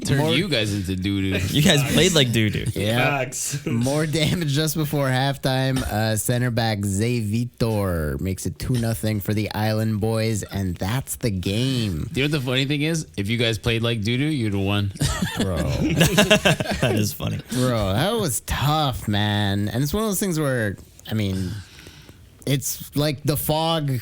Turned you guys into doo-doo. You guys played like doo-doo. Yeah. Facts. More damage just before halftime. Center back Zay Vitor makes it 2-0 for the Island Boys, and that's the game. You know what the funny thing is? If you guys played like doo-doo, you'd have won. Bro. That is funny. Bro, that was tough, man. And it's one of those things where, I mean, it's like the fog.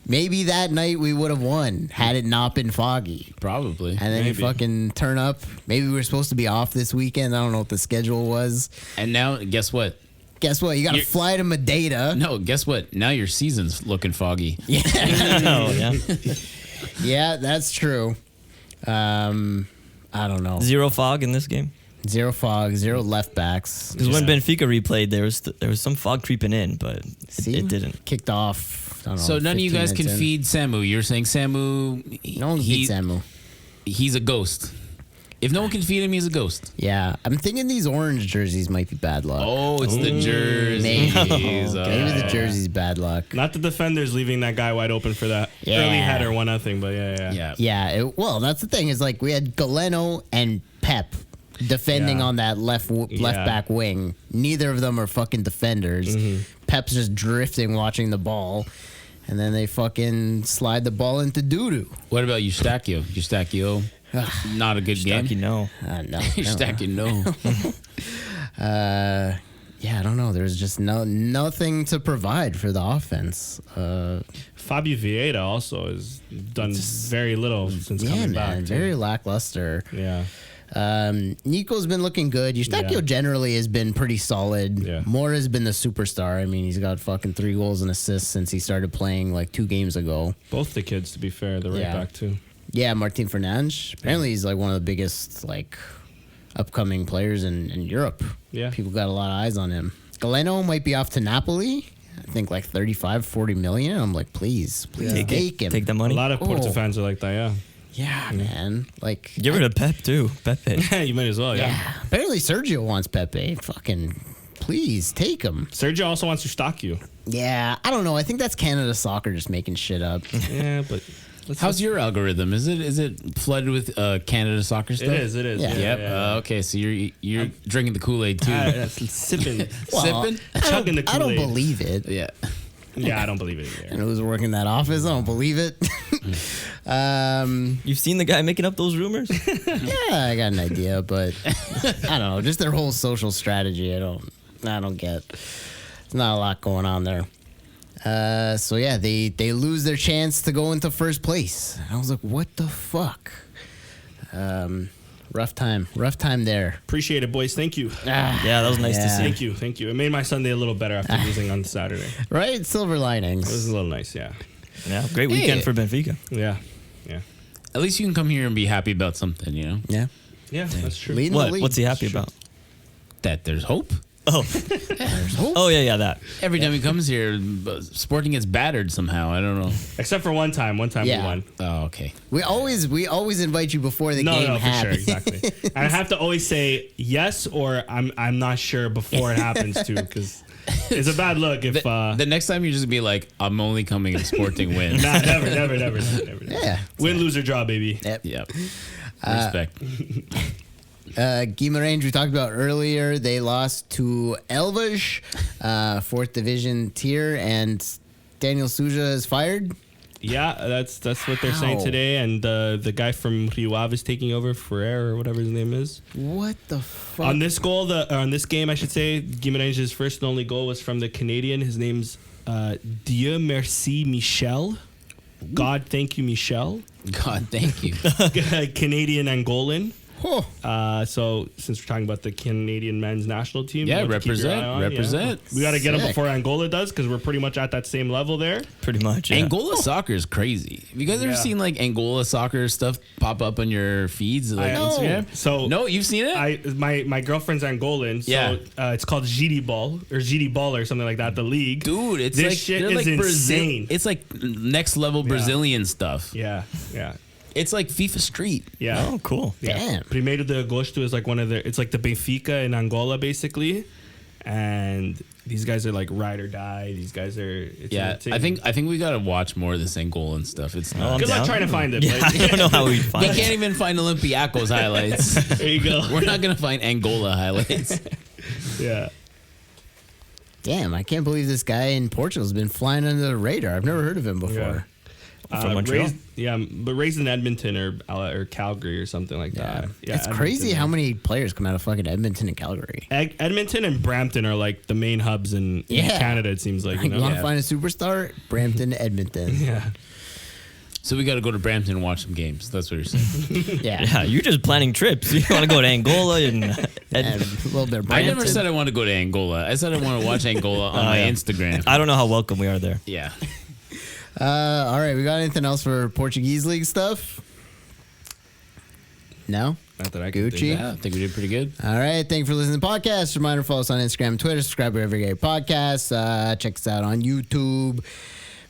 Maybe that night we would have won had it not been foggy. Probably. And then you fucking turn up. Maybe we were supposed to be off this weekend. I don't know what the schedule was. And now, guess what? Guess what? You got to fly to Madeira. No, guess what? Now your season's looking foggy. Yeah. Oh, yeah. Yeah, that's true. I don't know. 0 fog in this game. 0 fog, 0 left backs. Because when Benfica replayed, there was some fog creeping in, but it didn't. Kicked off. I don't know, So none of you 15 guys can minutes in. feed Samu. You're saying Samu, No one can feed Samu. he's a ghost. If no one can feed him, he's a ghost. Yeah, I'm thinking these orange jerseys might be bad luck. Oh, it's the jerseys. Maybe the jerseys bad luck. Not the defenders leaving that guy wide open for that Yeah. early header, 1-0. But yeah. Yeah. Well, that's the thing is like we had Galeno and Pep defending Yeah. on that left back wing. Neither of them are fucking defenders. Pep's just drifting, watching the ball, and then they fucking slide the ball into doo-doo. What about Eustachio? Eustachio, not a good game. Stucky, no. No, Eustachio, no. yeah, I don't know. There's just nothing to provide for the offense. Fabio Vieira also has done very little since Yeah, coming man, back. very lackluster. Yeah. Nico's been looking good. Eustachio generally has been pretty solid. Yeah. Moore has been the superstar. I mean, he's got fucking 3 goals and assists since he started playing like 2 games ago. Both the kids, to be fair, they're right Yeah. back too. Yeah, Martin Fernandes. Apparently, he's like one of the biggest like upcoming players in Europe. Yeah. People got a lot of eyes on him. Galeno might be off to Napoli. I think like 35, 40 million. I'm like, please take him. Take the A money. lot of Porto Oh. fans are like that, yeah. Yeah, man. Like, Get rid of Pep, too. Pepe. You might as well, yeah. yeah. Apparently, Sergio wants Pepe. Fucking, please take him. Sergio also wants to stock you. Yeah, I don't know. I think that's Canada Soccer just making shit up. Yeah, but How's your algorithm? Is it flooded with Canada soccer stuff? It is. Yeah. Yep. Yeah. Okay, so you're drinking the Kool-Aid too. Sipping. Sipping? Chugging the I don't Kool-Aid. believe it. Yeah. Yeah, I don't believe it And either. who's working that office? I don't believe it. You've seen the guy making up those rumors? Yeah, I got an idea, but I don't know. Just their whole social strategy, I don't get. There's not a lot going on there. So yeah, they lose their chance to go into first place. I was like, what the fuck? Rough time there. Appreciate it, boys. Thank you. Yeah, that was nice to Yeah. see. Thank you. It made my Sunday a little better after losing on Saturday. Right? Silver It was linings. a little nice, yeah. Yeah, great weekend Hey. for Benfica. Yeah. At least you can come here and be happy about something, you know? Yeah. Yeah, that's true. Leading the What? league. What's he happy about? That there's hope. Oh. Oh, yeah, that. Every time he comes here, Sporting gets battered somehow. I don't know. Except for one time. One time Yeah. we won. Oh, okay. We always invite you before the game No, for sure, happens. exactly. And I have to always say yes or I'm not sure before it happens too, because it's a bad look if The next time you just be like, I'm only coming if Sporting wins. nah, never. Yeah. Win, lose, or draw, baby. Yep. Yep. Respect. Guimarães, we talked about earlier, they lost to Elvas, 4th division tier, and Daniel Suja is fired. Yeah, that's what they're saying Wow. today. And the guy from Rio Ave is taking over, Ferrer or whatever his name is. What the fuck? On this goal, on this game, I should say, Guimarães' first and only goal was from the Canadian. His name's Dieu merci Michel. God thank you, Michel. God, thank you. Canadian Angolan. Oh, So since we're talking about the Canadian men's national team, Yeah, you have to keep your eye on, represent. We got to get them Sick. before Angola does, because we're pretty much at that same level there. Pretty much, yeah. Angola soccer is crazy. Have you guys ever Yeah. seen like Angola soccer stuff pop up on your feeds, like I- Instagram? So No, you've seen it? My girlfriend's Angolan, so Yeah. it's called GD Ball or GD Ball or something like that. The league, Dude, it's this like shit they're is like insane. It's like next level Brazilian stuff. Yeah. It's like FIFA Street. Yeah. Oh, cool. Yeah. Damn. Primeiro de Agosto is like it's like the Benfica in Angola basically. and these guys are like ride or die. These guys are. It's Yeah, I think we gotta watch more of this Angola and stuff. It's not. Good luck down. trying to find it. Yeah, Like, I don't know how we We find it. can't even find Olympiacos highlights. there you go. We're not gonna find Angola highlights. Yeah. Damn, I can't believe this guy in Portugal's been flying under the radar. I've never heard of him before. From Montreal? Raised in Edmonton or Calgary or something like that. Yeah, It's crazy Edmonton. how many players come out of fucking Edmonton and Calgary. Edmonton and Brampton are like the main hubs in Canada. It seems like, You you know. want to find a superstar? Brampton, Edmonton. Yeah. So we got to go to Brampton and watch some games. That's what you're saying. Yeah. Yeah, you're just planning trips. You want to go to Angola and And a little bit of I Brampton. never said I want to go to Angola. I said I want to watch Angola on my yeah. Instagram. I don't know how welcome we are there. Yeah. All right, we got anything else for Portuguese league stuff? No? Not that I can Gucci? think Yeah, I think we did pretty good. All right, thank you for listening to the podcast. Reminder, follow us on Instagram and Twitter. Subscribe wherever you get your podcasts. Check us out on YouTube.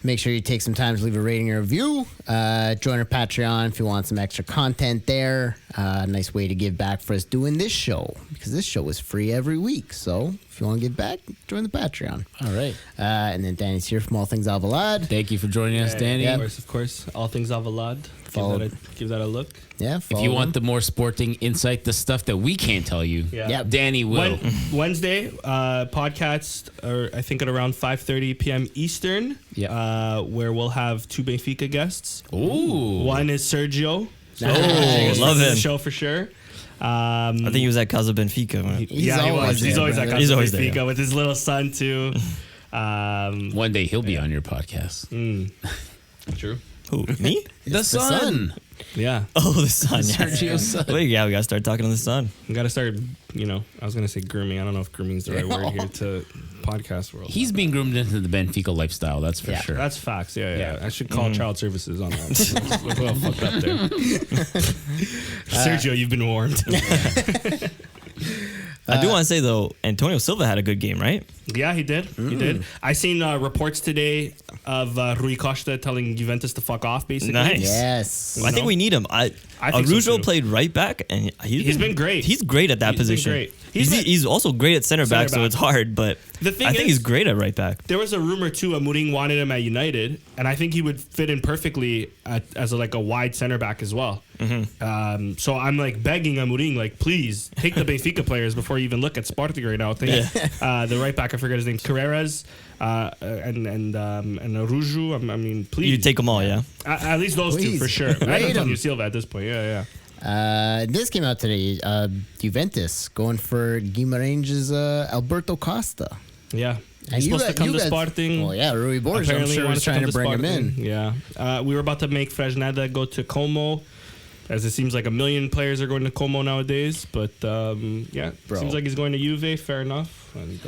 Make sure you take some time to leave a rating or review. Join our Patreon if you want some extra content there. Nice way to give back for us doing this show, because this show is free every week. So if you want to give back, join the Patreon. All right. And then Danny's here from All Things Alvalade. Thank you for joining us, Danny. Of course. All things Alvalade. Follow- Give that a look. Yeah, If you want the more sporting insight, the stuff that we can't tell you, Yeah. Yep. Danny will. Wednesday podcast, or I think at around 5:30 p.m. Eastern. Yeah. Where we'll have 2 Benfica guests. Ooh. One is Sergio. Oh, love The him. show for sure. I think he was at Casa Benfica. He's always He's there, always at brother. He's Casa always there, Benfica yeah. with his little son too. One day he'll be on your podcast. True. Who? Me? The son. Yeah. Oh, the son. Yeah. Sergio's son. Wait, yeah, we got to start talking to the son. We got to start, I was going to say grooming. I don't know if grooming is the right word here to podcast world. He's being groomed into the Benfica lifestyle, that's for Yeah. sure. That's facts. Yeah. Yeah. I should call child services on that. We're well fucked up there. Sergio, you've been warned. I do want to say, though, Antonio Silva had a good game, right? Yeah, he did. He did. I seen reports today of Rui Costa telling Juventus to fuck off, basically. Nice. Yes. I think we need him. I think so, Arujo too. played right back, and He's been great. He's great at that He's been position. great. He's also great at center back, so back. it's hard. But The thing I think is- he's great at right back. There was a rumor too. Amorim wanted him at United, and I think he would fit in perfectly as a wide center back as well. So I'm like begging Amorim, like, please take the Benfica players before you even look at Sporting right now. I think the right back, I forget his name, Carreras, and Arujo. I mean, please, You take them all, yeah. at least those two Please. for sure. I Rate don't 'em. you Silva at this point. Yeah. This came out today. Juventus going for Guimarães' Alberto Costa. Yeah. And He's you supposed to got- come you to got- Sporting. Well, yeah, Rui Borges, I'm Apparently sure, wanted was trying come to bring him in. Sporting. Yeah. We were about to make Fresneda go to Como, as it seems like a million players are going to Como nowadays. But Bro. seems like he's going to Juve. Fair enough. And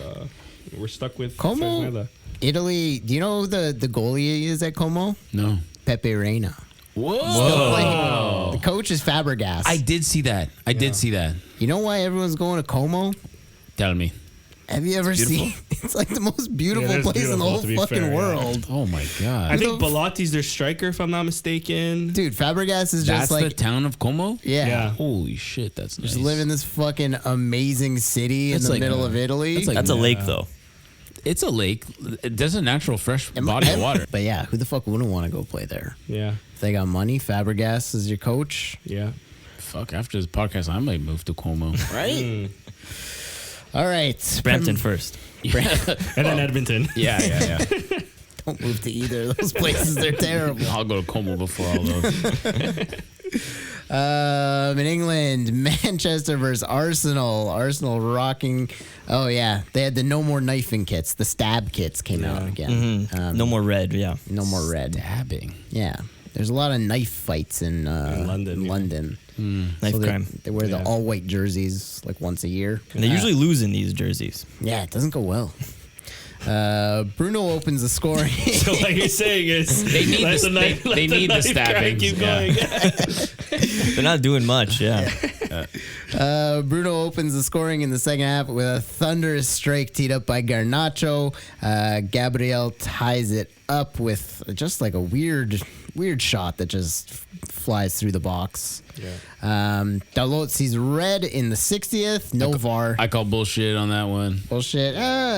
we're stuck with Como? Fresneda. Italy, do you know who the goalie is at Como? No. Pepe Reina. Whoa. The coach is Fabregas. I did see that. I did see that. You know why everyone's going to Como? Tell me. Have you ever seen? It's like the most beautiful it is place in the beautiful, whole to be fucking fair, yeah. world. Oh my god. I think Belotti's their striker, if I'm not mistaken. Dude, Fabregas is that's just like, the town of Como? yeah. Yeah. Holy shit, that's nice. Just live in this fucking amazing city That's in the like middle a- of Italy. that's like- That's a lake, though. It's a lake. There's a natural fresh body of water. But yeah, who the fuck wouldn't want to go play there? Yeah. If they got money, Fabregas is your coach. Yeah. Fuck, after this podcast, I might move to Como. Right? All right. Brampton first. And then Edmonton. Yeah. Don't move to either of those places. They're terrible. I'll go to Como before all those. In England, Manchester versus Arsenal. Arsenal rocking. Oh, yeah. They had the no more knifing kits. The stab kits came out again. No more red, yeah. No more red. Dabbing. Yeah. There's a lot of knife fights in London, yeah. London. Knife So crime. they wear the Yeah. all white jerseys like once a year. And they usually lose in these jerseys. Yeah, it doesn't go well. Bruno opens the scoring. So what you're saying is They need let the- the knife- they let the need the knife crime stabbings, Keep yeah. going. They're not doing much, yeah. Bruno opens the scoring in the second half with a thunderous strike teed up by Garnacho. Gabriel ties it up with just like a weird weird shot that just flies through the box. Yeah. Dalot sees red in the 60th. No VAR. I call bullshit on that one. Bullshit.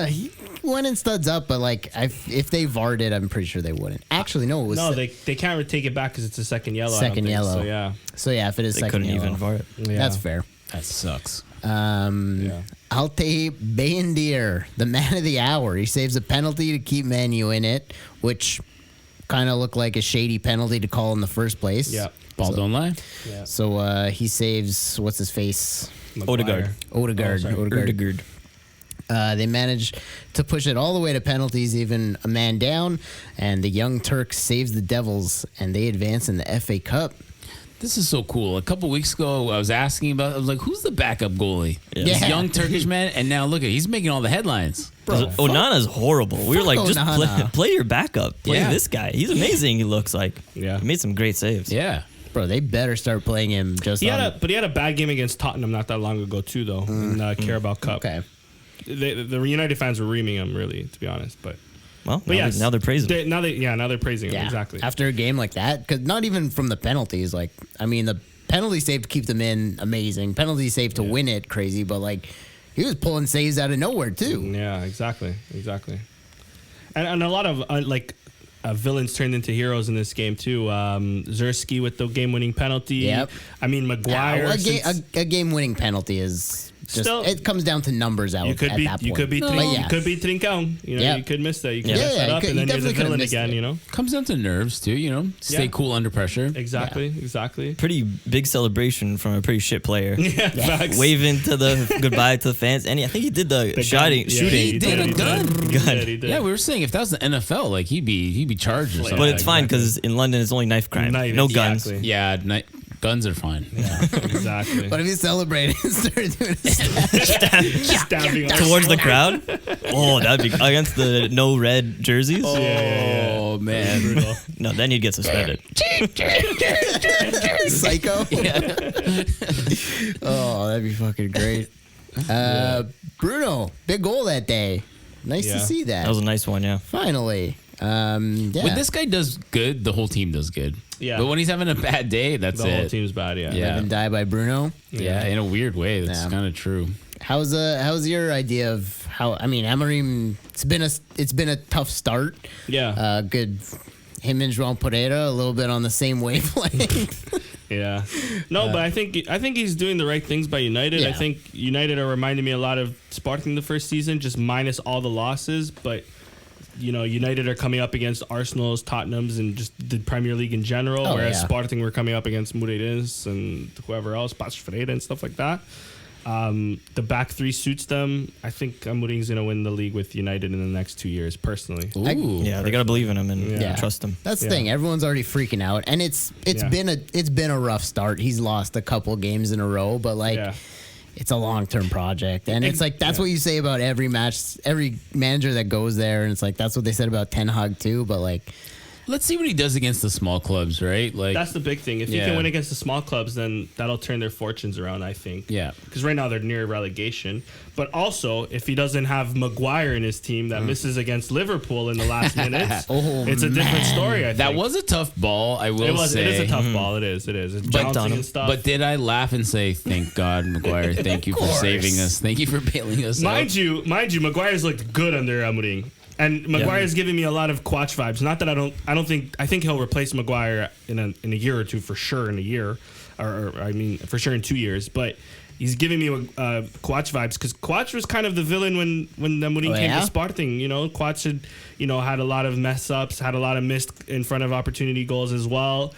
He went in studs up, but like if they VAR'd it, I'm pretty sure they wouldn't. Actually, no. It was No, they can't take it back because it's a second yellow. I don't second think. yellow. So yeah. So yeah, if it is They second couldn't yellow, even VAR it. Yeah. that's fair. That sucks. Yeah. Alte Bayendier, the man of the hour. He saves a penalty to keep Man U in it, which kind of looked like a shady penalty to call in the first place. Yeah. Ball don't lie. Yeah. So he saves, what's his face? Maguire. Odegaard. Odegaard. They managed to push it all the way to penalties, even a man down, and the Young Turks saves the Devils, and they advance in the FA Cup. This is so cool. A couple weeks ago, I was asking about. I was like, "Who's the backup goalie?" Yeah. This young Turkish man, and now look at he's making all the headlines. Onana's horrible. We were like, just Onana. play your backup. Play Yeah. this guy. He's amazing. He looks like. Yeah. He made some great saves. Yeah, Bro, they better start playing him just He on... had a bad game against Tottenham not that long ago too, though, in the Carabao Cup. Okay. The United fans were reaming him, really, to be honest. But Well, But yes, now they're praising him. Now they're praising him, exactly. After a game like that, because not even from the penalties, like, I mean, the penalty save to keep them in, amazing. Penalty save to win it, crazy. But, like, he was pulling saves out of nowhere, too. Yeah, exactly. And a lot of villains turned into heroes in this game too. Zerski with the game-winning penalty. Yep. I mean, Maguire. A game-winning penalty is just, Still- it comes down to numbers out You could at be that point. you could be But you could be Trincão. You know, Yeah. you could miss that. You could Yeah, mess that you up, could- and then you you're the definitely could've villain missed again. it. You know. comes down to nerves too. You know, stay Yeah. cool under pressure. Exactly. Pretty big celebration from a pretty shit player. Yeah. Facts. Waving to the goodbye to the fans, and I think he did the, The shooting. gun. Yeah, shooting. He did a gun. He did, he did. Yeah, we were saying if that was the NFL, like he'd be charged or something. But it's fine exactly. because in London it's only knife crime, Knife, no guns. exactly. yeah, guns are fine. Exactly. But if he's celebrating and started doing a Stabbing Towards the crowd. Oh, that'd be against the no red jerseys. Oh man, Brutal. No, then you'd get suspended. psycho. Oh, that'd be fucking great. Bruno, big goal that day. Nice to Yeah. see that. That was a nice one, yeah. Finally. Yeah. when this guy does good, the whole team does good. Yeah. But when he's having a bad day, that's The whole it. team's bad. Yeah. Yeah. Live and die by Bruno. Yeah, in a weird way, that's Yeah. kind of true. How's your idea of how? I mean, Amorim. It's been a tough start. Yeah. Good. Him and João Pereira a little bit on the same wavelength. Yeah. No, but I think he's doing the right things by United. I Yeah. think United are reminding me a lot of Sporting the first season, just minus all the losses. But you know, United are coming up against Arsenal's, Tottenham's, and just the Premier League in general. Oh, whereas yeah. Sporting were coming up against Moreirense and whoever else, Paços Ferreira and stuff like that. The back three suits them. I think Amorim's going to win the league with United in the next 2 years, personally. Ooh, Yeah, they gotta believe in him and Yeah. trust him. That's the Yeah. thing. Everyone's already freaking out, and it's Yeah. been a rough start. He's lost a couple games in a row, but like. Yeah. It's a long-term project, and it's like that's what you say about every match, every manager that goes there, and it's like that's what they said about Ten Hag too. But like, let's see what he does against the small clubs, right? Like That's the big thing. If he Yeah. can win against the small clubs, then that'll turn their fortunes around, I think. Yeah. Because right now they're near relegation. But also, if he doesn't have Maguire in his team that misses against Liverpool in the last minutes, Oh, it's a different story, I think. that was a tough ball, I will say. It is a tough ball. It is. It's bouncing and stuff. But did I laugh and say, "Thank God, Maguire, thank you for saving us, thank you for bailing us out"? Mind you, Maguire's looked good under Amorim. And Maguire's giving me a lot of Quatch vibes. Not that I think he'll replace Maguire in a year or two for sure in a year, or I mean for sure in 2 years. But he's giving me Quatch vibes because Quatch was kind of the villain when Amorim came yeah? to Sporting. You know, Quatch had had a lot of mess ups, had a lot of missed in front of opportunity goals as well.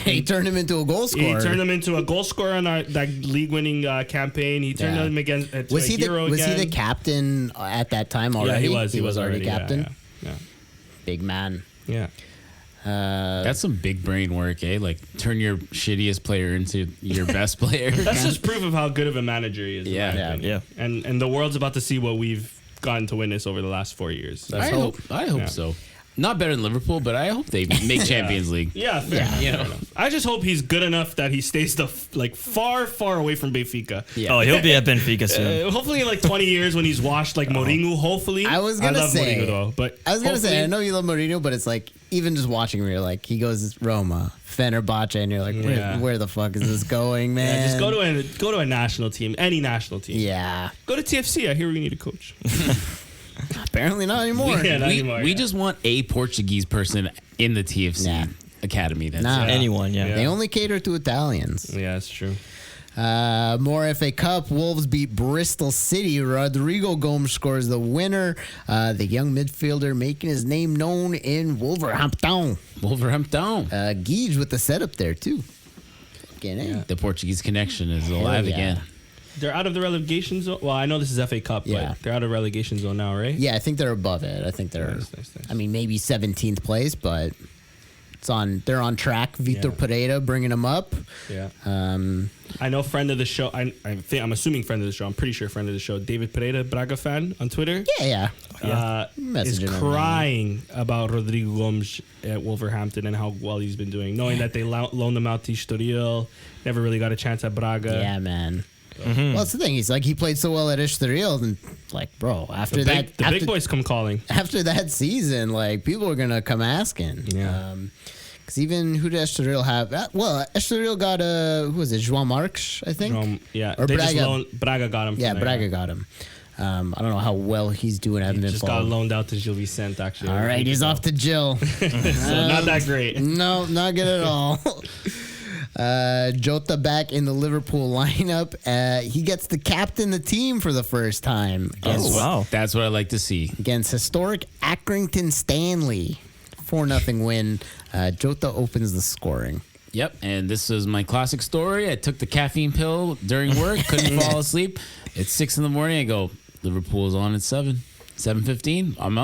he turned him into a goal He scorer. turned him into a goal scorer on that league-winning campaign. He turned Yeah. him against to was a he hero was again. he the captain at that time already? Yeah, he was already yeah, captain. Yeah. Big man. Yeah. That's some big brain work, eh? Like turn your shittiest player into your best player. That's just proof of how good of a manager he is. Yeah. in my Yeah. opinion. And the world's about to see what we've gotten to witness over the last 4 years. Let's hope. I hope Yeah. so. Not better than Liverpool, but I hope they make Champions League. Yeah, fair. You know. I just hope he's good enough that he stays far, far away from Benfica. Yeah. Oh, he'll be at Benfica soon. Hopefully, in like 20 years when he's washed like Mourinho. Hopefully, I was gonna love say- Mourinho though, but I was gonna say, I hopefully- know you love Mourinho, but it's like even just watching him, you're like, he goes Roma, Fenerbahce, and you're like, Yeah. where the fuck is this going, man? Yeah, just go to a national team, any national team. Yeah, Go to TFC. I hear we need a coach. apparently not anymore. Yeah, not we anymore, we yeah. just want a Portuguese person in the TFC Nah. academy. That's Nah. it. Anyone, yeah. Yeah. They only cater to Italians. Yeah, that's true. More FA Cup. Wolves beat Bristol City. Rodrigo Gomes scores the winner. The young midfielder making his name known in Wolverhampton. Wolverhampton. Gige with the setup there too. Fucking A. The Portuguese connection is alive yeah. again. They're out of the relegation zone. Well, I know this is FA Cup, Yeah. but they're out of relegation zone now, right? Yeah, I think they're above it. I think they're. Nice. I mean, maybe 17th place, but it's on. They're on track. Vitor Yeah. Pereira bringing them up. Yeah. Um, I know friend of the show. I'm assuming friend of the show. I'm pretty sure friend of the show. David Pereira, Braga fan on Twitter. yeah. Is Messaging him, crying about Rodrigo Gomes at Wolverhampton and how well he's been doing, knowing that they loaned him out to Estoril, never really got a chance at Braga. Yeah, man. Well, that's the thing. He's like he played so well at Estoril, and like, bro, after The that, big boys come calling. after that season, like people are gonna come asking. Yeah. Because even who did Estoril have? Well, Estoril got who was it? João Marques, I think. Yeah, Or they Braga. Braga got him. from Yeah, there. Braga got him. I don't know how well he's doing. I He haven't been just got following. loaned out to Gil Vicente, actually. All right, he's off to Jill. So not that great. No, not good at all. Jota back in the Liverpool lineup. He gets to captain the team for the first time. Oh, wow. That's what I like to see. Against historic Accrington Stanley. 4-0 win. Jota opens the scoring. Yep, and this is my classic story. I took the caffeine pill during work, couldn't fall asleep. It's 6 in the morning. I go, Liverpool's on at 7:15. I'm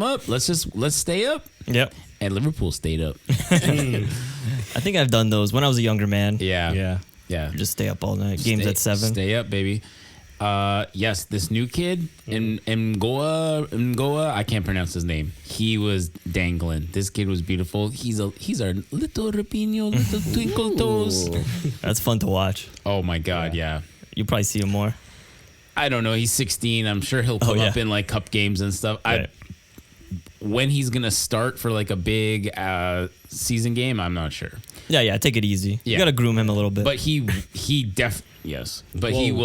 up. Let's stay up. Yep. And Liverpool stayed up. I think I've done those when I was a younger man. Yeah. Just stay up all night. Games at 7. Stay up, baby. Yes, this new kid in Mgoa, I can't pronounce his name. He was dangling. This kid was beautiful. He's our little Rapinho, little twinkle toes. That's fun to watch. Oh my God, yeah. You probably see him more. I don't know. He's 16. I'm sure he'll pull yeah. up in like cup games and stuff. Right. When he's gonna start for like a big season game, I'm not sure. Yeah. Take it easy. Yeah. You gotta groom him a little bit. But he will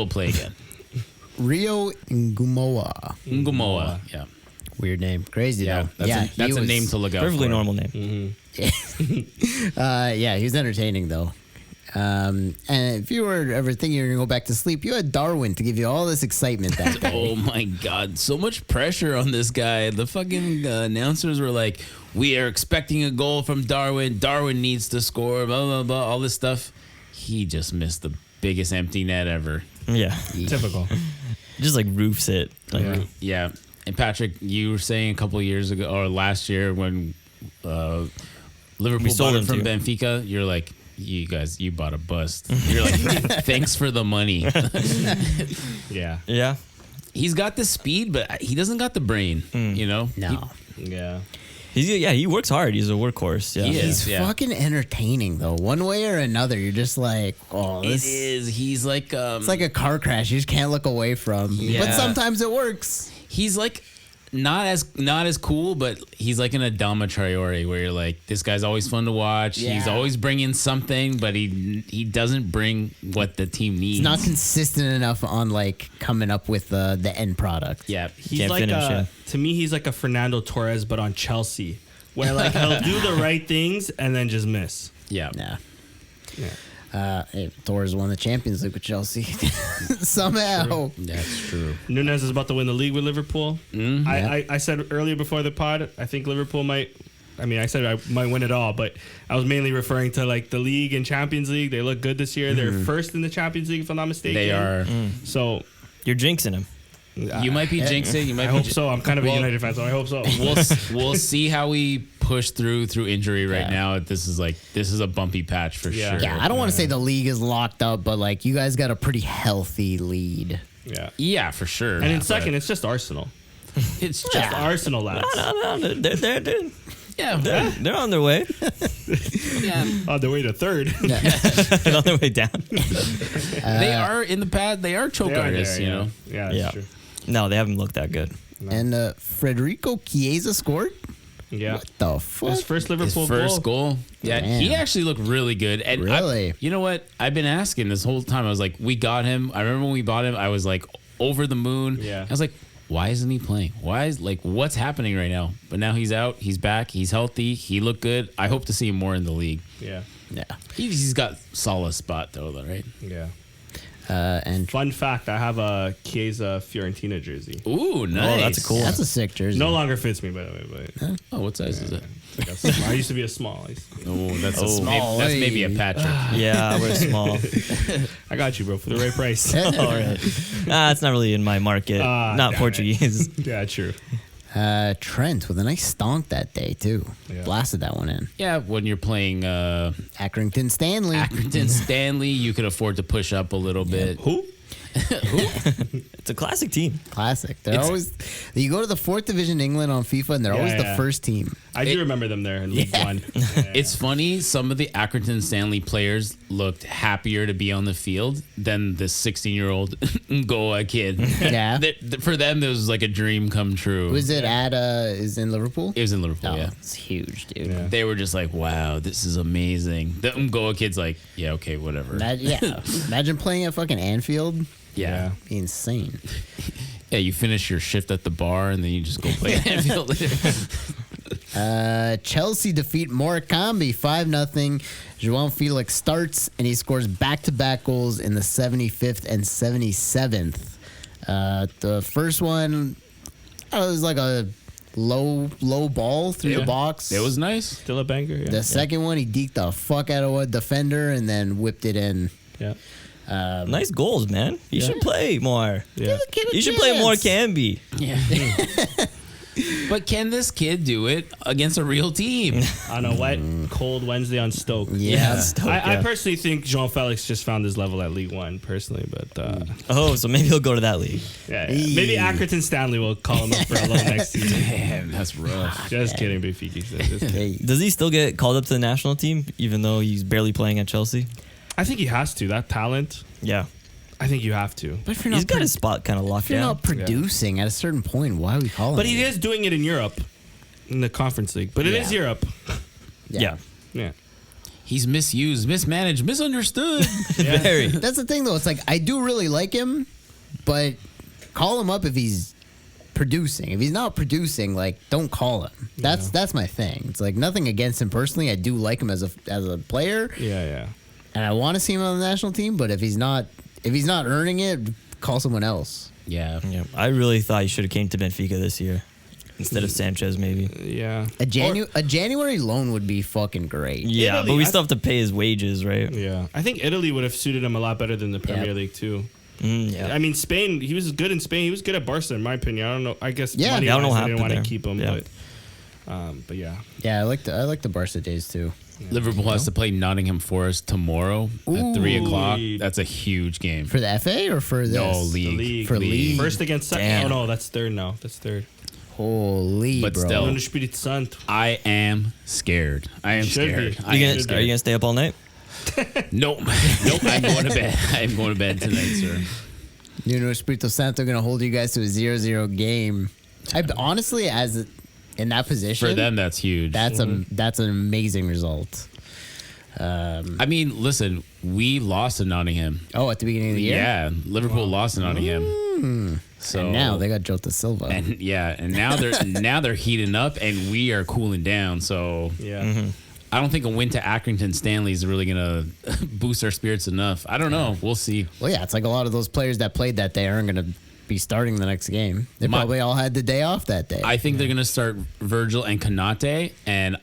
play again. Rio Ngumoa. Ngumoa, yeah. Weird name. Crazy Yeah, though. that's a name to look out perfectly for. normal name. Yeah, he was entertaining though. And if you were ever thinking you're gonna go back to sleep, you had Darwin to give you all this excitement that day. Oh my God, so much pressure on this guy. The fucking announcers were like, we are expecting a goal from Darwin. Darwin needs to score, blah, blah, blah, all this stuff. He just missed the biggest empty net ever. Yeah. Typical. Just like roofs it. Like, Yeah. And Patrick, you were saying a couple of years ago, or last year when Liverpool sold bought it him from to you. Benfica, you're like, you bought a bust. You're like, thanks for the money. Yeah. Yeah. He's got the speed, but he doesn't got the brain, you know? No. Yeah. He works hard. He's a workhorse. Yeah. He is. He's yeah. fucking entertaining though. One way or another, you're just like, oh, It this is. He's like it's like a car crash you just can't look away from. Yeah. But sometimes it works. he's like not as cool, but he's like an Adama Traore where you're like, this guy's always fun to watch. He's Yeah. always bringing something, but he doesn't bring what the team needs. He's not consistent enough on like coming up with the end product. Yeah. He's Can't like finish, to me, he's like a Fernando Torres, but on Chelsea, where like he'll do the right things and then just miss. Yeah. Nah. Yeah. Hey, Torres won the Champions League with Chelsea somehow. That's true. Nunes is about to win the league with Liverpool. I said earlier before the pod, I think Liverpool might. I mean, I said I might win it all, but I was mainly referring to like the league and Champions League. They look good this year. They're first in the Champions League, if I'm not mistaken. They are. So You're jinxing him. You might be jinxing. You might. I be hope so. I'm kind of Well, a United fan, so I hope so. We'll see how we push through injury right Yeah. now. This is a bumpy patch for Yeah. sure. Yeah, I don't want to say the league is locked up, but like you guys got a pretty healthy lead. Yeah. Yeah, for sure. And in But second, it's just Arsenal. It's Just just Arsenal lads. No, they're yeah, they're on their way. yeah. On their way to third. They're on their way down. They are in the pad. They are choke They are artists, there, you know. Yeah, that's Yeah. true. No, they haven't looked that good. And Federico Chiesa scored. Yeah. What the fuck? His first His Liverpool first goal. Yeah, he Damn. actually looked really good. And Really? you know what? I've been asking this whole time. I was like, we got him. I remember when we bought him, I was like over the moon. Yeah. I was like, why isn't he playing? What's happening right now? But now he's out. He's back. He's healthy. He looked good. I hope to see him more in the league. Yeah. Yeah. He's got solid spot though, right? Yeah. And Fun fact, I have a Chiesa Fiorentina jersey. Ooh, nice. that's a cool that's a sick jersey. No longer fits me, by the way, but Oh, what size is it? it's like I used to be a small. Oh, that's a Oh. small. That's maybe a Patrick. Yeah, we're small. I got you, bro, for the right price. All right. It's not really in my market. Not damn it. Portuguese. Yeah, true. Trent with a nice stonk that day too. Yeah. Blasted that one in. Yeah, when you're playing Accrington Stanley. Accrington Stanley, you could afford to push up a little bit. Who? It's a classic team. Classic. They're always. You go to the 4th Division England on FIFA, and they're always the yeah. first team. I do remember them there in League One. Yeah. It's funny, some of the Accrington Stanley players looked happier to be on the field than the 16-year-old Ngoa kid. Yeah. For them, it was like a dream come true. Was it at? Is in Liverpool? It was in Liverpool, Oh, yeah. it's huge, dude. Yeah. They were just like, wow, this is amazing. The Ngoa kid's like, yeah, okay, whatever. Imagine playing at fucking Anfield. yeah. Be insane. Yeah, you finish your shift at the bar and then you just go play Anfield later. Chelsea defeat Morecambe 5-0. João Felix starts and he scores back-to-back goals in the 75th and 77th. The first one, it was like a low ball through the box. It was nice. Still a banger. Yeah. The second one, he deked the fuck out of a defender and then whipped it in. yeah. Nice goals, man. You should play more. Yeah. You should play more Canby. Yeah. But can this kid do it against a real team? On a wet, cold Wednesday on Stoke. Yeah. I personally think João Felix just found his level at League One, personally, but Oh, so maybe he'll go to that league. yeah. Maybe Accrington Stanley will call him up for a loan next season. Damn, that's rough. Just kidding, Benfica. Just kidding. Hey, Does he still get called up to the national team, even though he's barely playing at Chelsea? I think he has to. That talent, Yeah. I think you have to. but if you're He's not, got his spot kind of locked if you're down. not producing at a certain point, why are we calling But him? he is doing it in Europe, in the Conference League. But it is Europe. Yeah. Yeah. He's misused, mismanaged, misunderstood. Very. That's the thing, though. It's like I do really like him, but call him up if he's producing. If he's not producing, like don't call him. That's my thing. It's like nothing against him personally. I do like him as a player, Yeah. and I want to see him on the national team. But if he's not earning it, call someone else. Yeah. Yeah. I really thought he should have came to Benfica this year instead of Sanchez, maybe. Yeah. A January loan would be fucking great. Yeah, Italy, but we I- still have to pay his wages, right? Yeah. I think Italy would have suited him a lot better than the Premier League, too. Yeah. I mean, Spain, he was good in Spain. He was good at Barca, in my opinion. I don't know. I guess Yeah. money Yeah, I don't know what they didn't want happened to there. keep him, Yeah. but yeah. Yeah, I like the Barca days too. Liverpool has to play Nottingham Forest tomorrow at 3 o'clock. That's a huge game. For the FA or for this? No, The league. league. For league. First against second. Damn. Oh, no, that's third now. That's third. Holy, But bro. still. Nuno Espírito Santo. I am scared. I am Should be. scared. Are you gonna stay up all night? Nope. I'm going to bed. I'm going to bed tonight, sir. Nuno Espírito Santo going to hold you guys to a 0-0 game. Honestly, in that position, For them, that's huge. that's an amazing result. I mean, listen, we lost to Nottingham. At the beginning of the year? Yeah, Liverpool lost to Nottingham. So And now they got Jota Silva. and now they're heating up, and we are cooling down. So Yeah. I don't think a win to Accrington Stanley is really gonna boost our spirits enough. I don't know. We'll see. Well, yeah, it's like a lot of those players that played that day aren't going to be starting the next game. They probably all had the day off that day. I think they're gonna start Virgil and Konate, and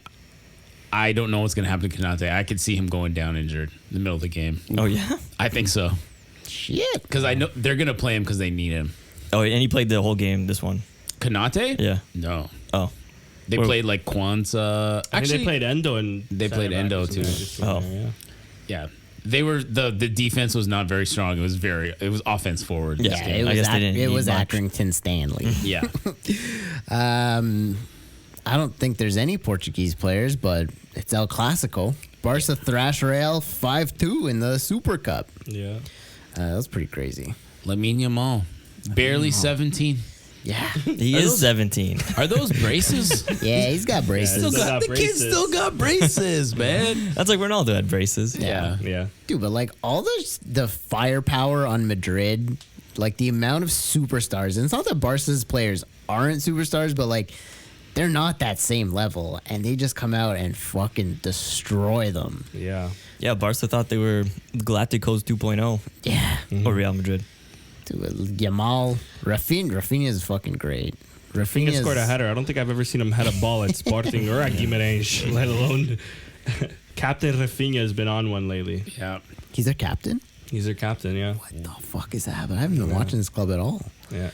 I don't know what's gonna happen to Konate. I could see him going down injured in the middle of the game. Oh yeah. I think so Shit. because I know they're gonna play him because they need him. Oh, and he played the whole game. This one. Konate? Yeah. No. Oh. They Wait. played like Kwanzaa. I mean, Actually, they played Endo and They played center back Endo, or something too. like this. Oh. Yeah. yeah. They were the defense was not very strong. It was offense forward. Yeah. this Yeah, game. it I was, guess they didn't it need was much. Accrington Stanley. Yeah. I don't think there's any Portuguese players, but it's El Clasico. Barca thrash Real 5-2 in the Super Cup. Yeah. That was pretty crazy. Lamine Yamal, barely 17. Yeah. He Are is those- 17. Are those braces? Yeah, he's got braces. Still got the kid braces. still got braces, man. That's like Ronaldo had braces. Yeah. Yeah. Dude, but like all the firepower on Madrid, like the amount of superstars, and it's not that Barca's players aren't superstars, but like they're not that same level, and they just come out and fucking destroy them. Yeah. Yeah, Barca thought they were Galacticos 2.0 Yeah. or Real Madrid. Dude, Yamal, Rafinha is fucking great. He Rafinha scored a header. I don't think I've ever seen him head a ball at Sporting or at Guimarães, let alone Captain Rafinha has been on one lately. Yeah. He's their captain. He's their captain, yeah. What the fuck is happening? I haven't been watching this club at all. Yeah.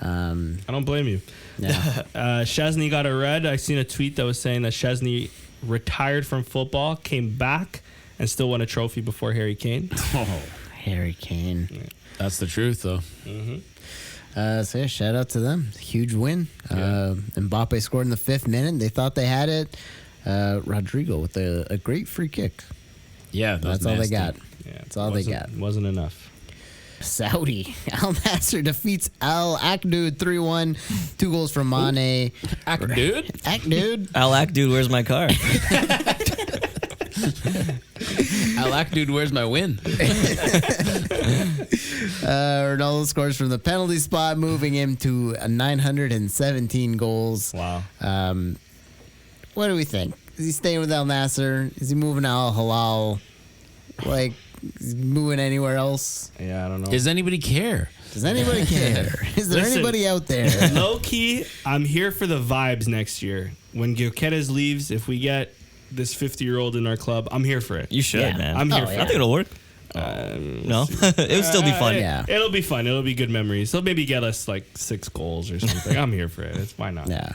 Um, I don't blame you. yeah. Chesney got a red. I seen a tweet that was saying that Chesney retired from football, came back, and still won a trophy before Harry Kane. Oh, Harry Kane. that's the truth, though. So yeah, shout out to them. Huge win. Mbappe scored in the 5th minute. They thought they had it. Rodrigo with a great free kick. Yeah, that was That's all they nasty. got. Yeah, That's all they got. Wasn't enough. Saudi. Al Nassr defeats Al Akdud 3-1. 2 goals from Mane. Dude. Akdud. I'll act, dude. Where's my car? I like, dude, where's my win? Ronaldo scores from the penalty spot, moving him to 917 goals. Wow. What do we think? Is he staying with Al Nassr? Is he moving to Al Hilal? Like, is he moving anywhere else? Yeah, I don't know. Does anybody care? Does anybody care? Is there Listen. anybody out there? Low key, I'm here for the vibes next year. When Gyökeres leaves, if we get this 50-year-old in our club, I'm here for it. You should, Yeah. man. I'm here Oh, for I yeah. think it'll work. No, it would still be fun. Yeah. It'll be fun. It'll be good memories. He'll maybe get us like 6 goals or something. I'm here for it. Why not? Yeah.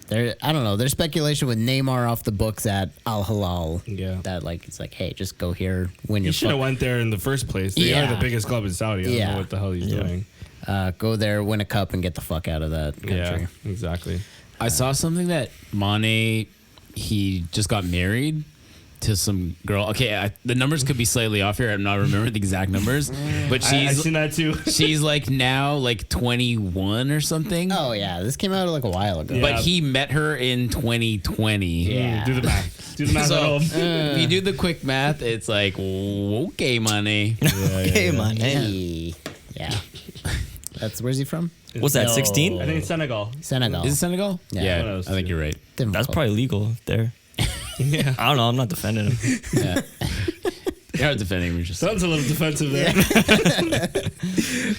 I don't know. There's speculation with Neymar off the books at Al Hilal. Yeah. That like it's like, hey, just go here, win He your should have went there in the first place. They Yeah. are the biggest club in Saudi. I don't Yeah. know what the hell he's Yeah. doing. go there, win a cup, and get the fuck out of that country. Yeah, exactly. I saw something that Mane, he just got married to some girl. Okay, the numbers could be slightly off here. I'm not remembering the exact numbers, but I she's seen that too. she's like now like 21 or something. Oh yeah, this came out like a while ago. Yeah. But he met her in 2020. Yeah. Do the math. Do the math at So home. if you do the quick math, it's like okay, money. Okay, man. Hey. Yeah. That's where's he from? What's that? No. 16? I think it's Senegal. Senegal. Is it Senegal? Yeah. What else? I think you're right. That's probably legal there. Yeah. I don't know. I'm not defending him. Yeah. You're not defending me. Just Sounds a little defensive there.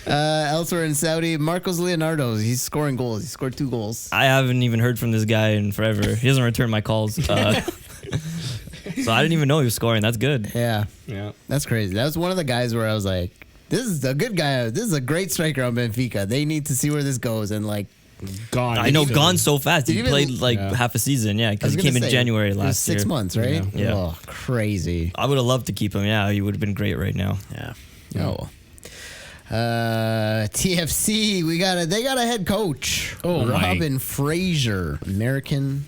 Elsewhere in Saudi, Marcos Leonardo, he's scoring goals. He scored 2 goals. I haven't even heard from this guy in forever. He doesn't return my calls. So I didn't even know he was scoring. That's good. Yeah. Yeah. That's crazy. That was one of the guys where I was like, this is a good guy. This is a great striker on Benfica. They need to see where this goes. And like, Gone. I know, gone so fast. Did He he even- played like Yeah. half a season. Yeah, I because was he came gonna in say, January it was last 6 year. months, right? Yeah. Oh, crazy. I would have loved to keep him. Yeah, he would have been great right now. Yeah. Oh. TFC, they got a head coach. Oh, my. Robin Fraser, American.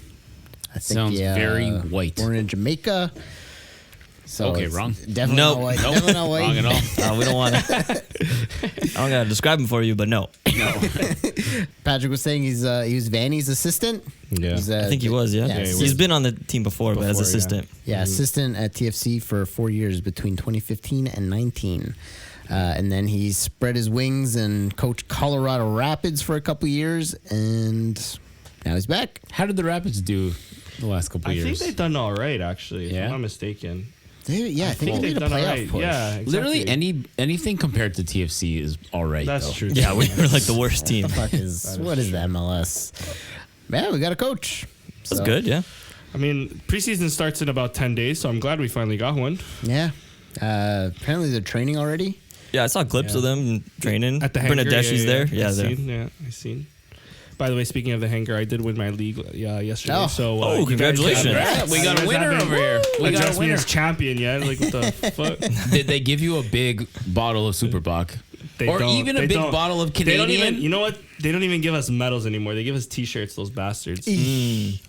I think Sounds very white. Born in Jamaica. So Okay, it's wrong. Definitely Nope. not white. Nope. Definitely not white. Wrong at all. We don't want to. I don't gotta describe him for you, but no. Patrick was saying he was Vanny's assistant. Yeah. He's, I think he was. Yeah, he he's was. been on the team before, but as Before, assistant. Yeah, assistant at TFC for 4 years between 2015 and 19. And then he spread his wings and coached Colorado Rapids for a couple years, and now he's back. How did the Rapids do the last couple I years? think they've done all right, actually. If Yeah? I'm not mistaken. I think they they've made a done all playoff right. push. Yeah, exactly. Literally anything compared to TFC is all right. That's though. true. Yeah, we were like the worst team. What is the MLS? Yeah, we got a coach. That's So, good. Yeah. I mean, preseason starts in about 10 days, so I'm glad we finally got one. Yeah. Apparently they're training already. Yeah, I saw clips Yeah. of them training. At the hangar. Bernadeschi's there. Yeah, I there. seen. Yeah, I seen. By the way, speaking of the hangar, I did win my league yesterday. Oh. So Oh, you guys congratulations. haven't- We got a you guys winner haven't over here. We got a addressed me winner. as champion yet. Like, what the fuck? Did they give you a big bottle of Superbock? They Or don't. even a They big don't. bottle of They don't even. Canadian? You know what? They don't even give us medals anymore. They give us T-shirts. Those bastards.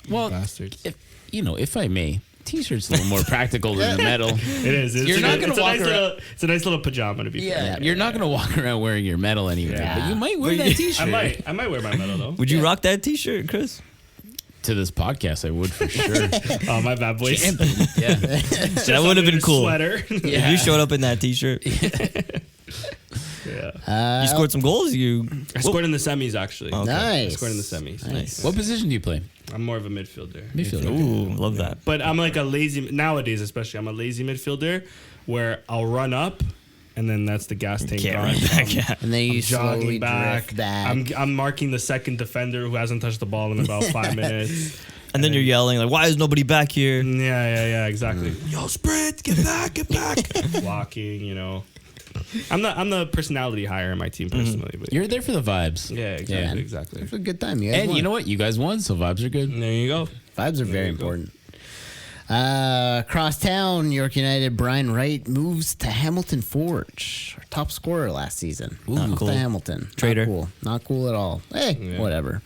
Well, Bastards. if I may, T-shirt's a little more practical than the medal. It is. It's You're not gonna it's a walk nice around- little. It's a nice little pajama to be fair. You're not gonna walk around wearing your medal anywhere, Yeah. but you might wear that T-shirt. I might wear my medal though. Would you rock that T-shirt, Chris? To this podcast, I would for sure. Oh, my bad, boys. Yeah, That would have been cool. Sweater. If you showed up in that T-shirt. Yeah. You scored some goals. I scored in the semis actually. Okay. I Nice. scored in the semis. Nice. What position do you play? I'm more of a midfielder. Midfielder. Ooh, love that. But I'm like a lazy nowadays, especially. I'm a lazy midfielder where I'll run up, and then that's the gas tank Can't gone. run back. Yeah. And then you I'm slowly jogging back. drift back. I'm marking the second defender who hasn't touched the ball in about 5 minutes. And then you're yelling like, "Why is nobody back here?" Yeah, exactly. Yo, sprint, get back. Walking, you know. I'm the personality hire in my team personally. But You're there for the vibes. yeah, exactly. It's a good time. You guys And won. you know what? You guys won, so vibes are good. There you go. Vibes are very you go. important. Across town, York United Brian Wright moves to Hamilton Forge, our top scorer last season. Not Moves cool. to Hamilton. Traitor. Not cool at all. Hey, Yeah. whatever.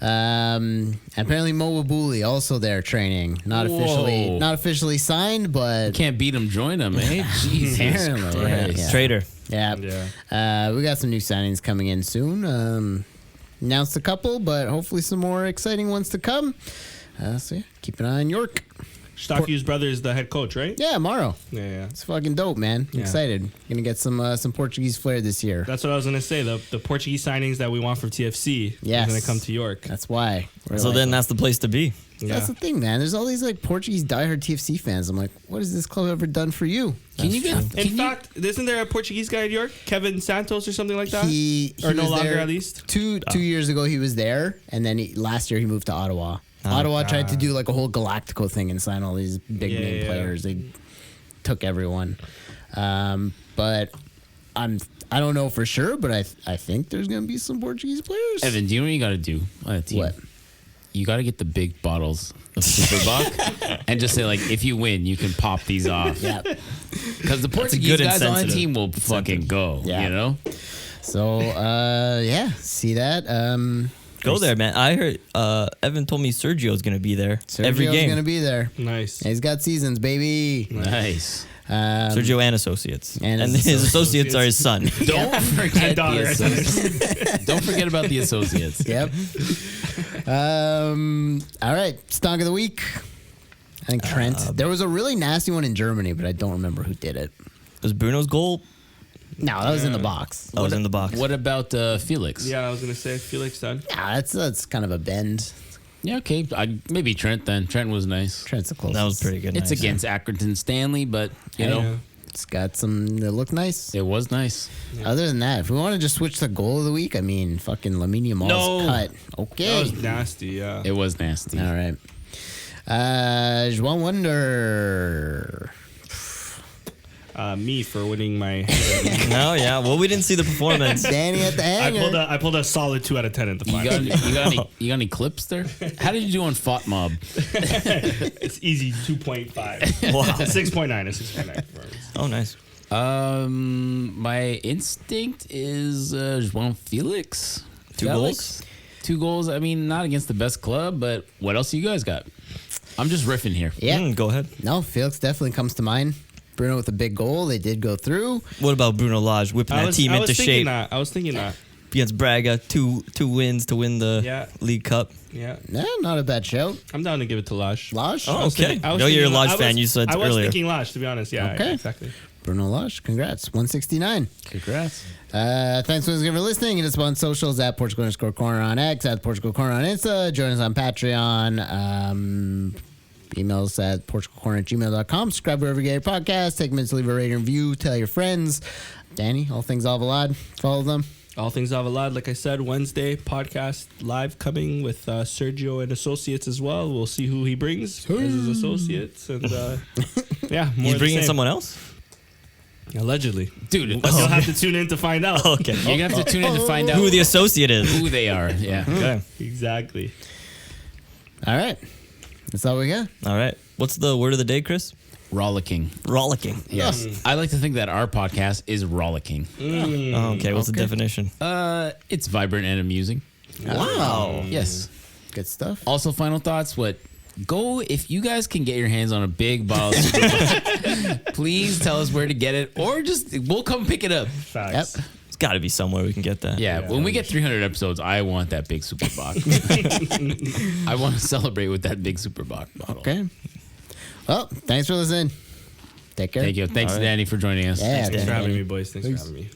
Apparently Mo Wabuli also there training. Not Whoa. officially signed, but Can't beat them, join them, eh? Jesus Apparently, Christ. yeah. Traitor. yeah. We got some new signings coming in soon. Announced a couple, but hopefully some more exciting ones to come. So yeah, keep an eye on York. Stocky's brother is the head coach, right? Yeah, Morrow. Yeah. It's fucking dope, man. I'm Yeah. excited. Gonna get some Portuguese flair this year. That's what I was gonna say. The Portuguese signings that we want from TFC Yes. is gonna come to York. That's why. We're So like- then that's the place to be. Yeah. that's the thing, man. There's all these like Portuguese diehard TFC fans. I'm like, what has this club ever done for you? Can you get? In fact, isn't there a Portuguese guy at York, Kevin Santos or something like that? He or no was longer there at least. Two years ago he was there, and then last year he moved to Ottawa. Ottawa tried to do like a whole Galactico thing and sign all these big Yeah, name yeah. players. They took everyone, but I don't know for sure, but I think there's gonna be some Portuguese players. Evan, do you know what you got to do on a team? What? You got to get the big bottles of Superbock and just say like, if you win, you can pop these off. Yeah. Because the Portuguese good guys on the incentive. team will fucking go. Yeah. You know. So yeah, see that. Go there, man. I heard Evan told me Sergio's gonna be there every Sergio's game. gonna be there. Nice. He's got seasons, baby. Nice. Sergio and associates, and and his his associates are his son. Don't forget daughter. the associates. Don't forget about the associates. Yep. All right, stonk of the week. I think Trent. There was a really nasty one in Germany, but I don't remember who did it. Was Bruno's goal? No, that was in the box. That was in the box. What about Felix? Yeah, I was gonna say Felix done. Yeah, that's kind of a bend. Yeah, okay. Maybe Trent then. Trent was nice. Trent's the closest. That was pretty good. It's nice. against Accrington Stanley, but you know, Yeah. It's got some that look nice. it was nice. Other than that, if we want to just switch to goal of the week, I mean, fucking Lamine Yamal's No. cut. That Okay. was nasty. Yeah. It was nasty. All right. Juan Wonder. Me for winning my. No, yeah. Well, we didn't see the performance. Danny at the hanger. I pulled a solid 2 out of 10 at the You final. you got any clips there? How did you do on Fought Mob? It's easy 2.5. Wow. A 6.9. A 6.9 performance. Oh, nice. My instinct is João Felix. Two goals? 2 goals. I mean, not against the best club, but what else you guys got? I'm just riffing here. Yeah. Go ahead. No, Felix definitely comes to mind. Bruno with a big goal. They did go through. What about Bruno Lage whipping that team into shape I was thinking that. against Braga? Two wins to win the Yeah. League Cup. Yeah. Nah, not a bad show. I'm down to give it to Lash. Lage? Oh, okay. I was No, you're a thinking- Lodge I fan. was- You said I was earlier. thinking Lash, to be honest. Yeah, Okay. exactly. Bruno Lage, congrats. 169. Congrats. Thanks once again for listening. Hit us up on socials at Portugal_Corner on X, at Portugal Corner on Insta. Join us on Patreon. Email us at portugalcorner@gmail.com. Subscribe wherever you get your podcast. Take a minute to leave a rating and review. Tell your friends. Danny, all things Alvalade. Follow them. All things Alvalade, like I said, Wednesday podcast live coming with Sergio and associates as well. We'll see who he brings as his associates, and yeah, more He's of the bringing same. someone else? Allegedly. Dude, But you'll have to tune in to find out. Okay. you have to tune in to find out Who the associate is. who they are. Yeah. Okay. Exactly. All right. That's all we got. All right. What's the word of the day, Chris? Rollicking. Rollicking. Yes. I like to think that our podcast is rollicking. Oh, okay. What's the definition? It's vibrant and amusing. Wow. Yes. Good stuff. Also, final thoughts. Go if you guys can get your hands on a big bottle of Super Bock, please tell us where to get it, or just we'll come pick it up. Facts. Yep. It's got to be somewhere we can get that. Yeah, when we get 300 episodes, I want that big Super Bock. I want to celebrate with that big Super Bock bottle. Okay. Well, thanks for listening. Take care. Thank you. Thanks, All right. Danny, for joining us. Yeah, Thanks for Danny. having me, boys. Thanks for having me.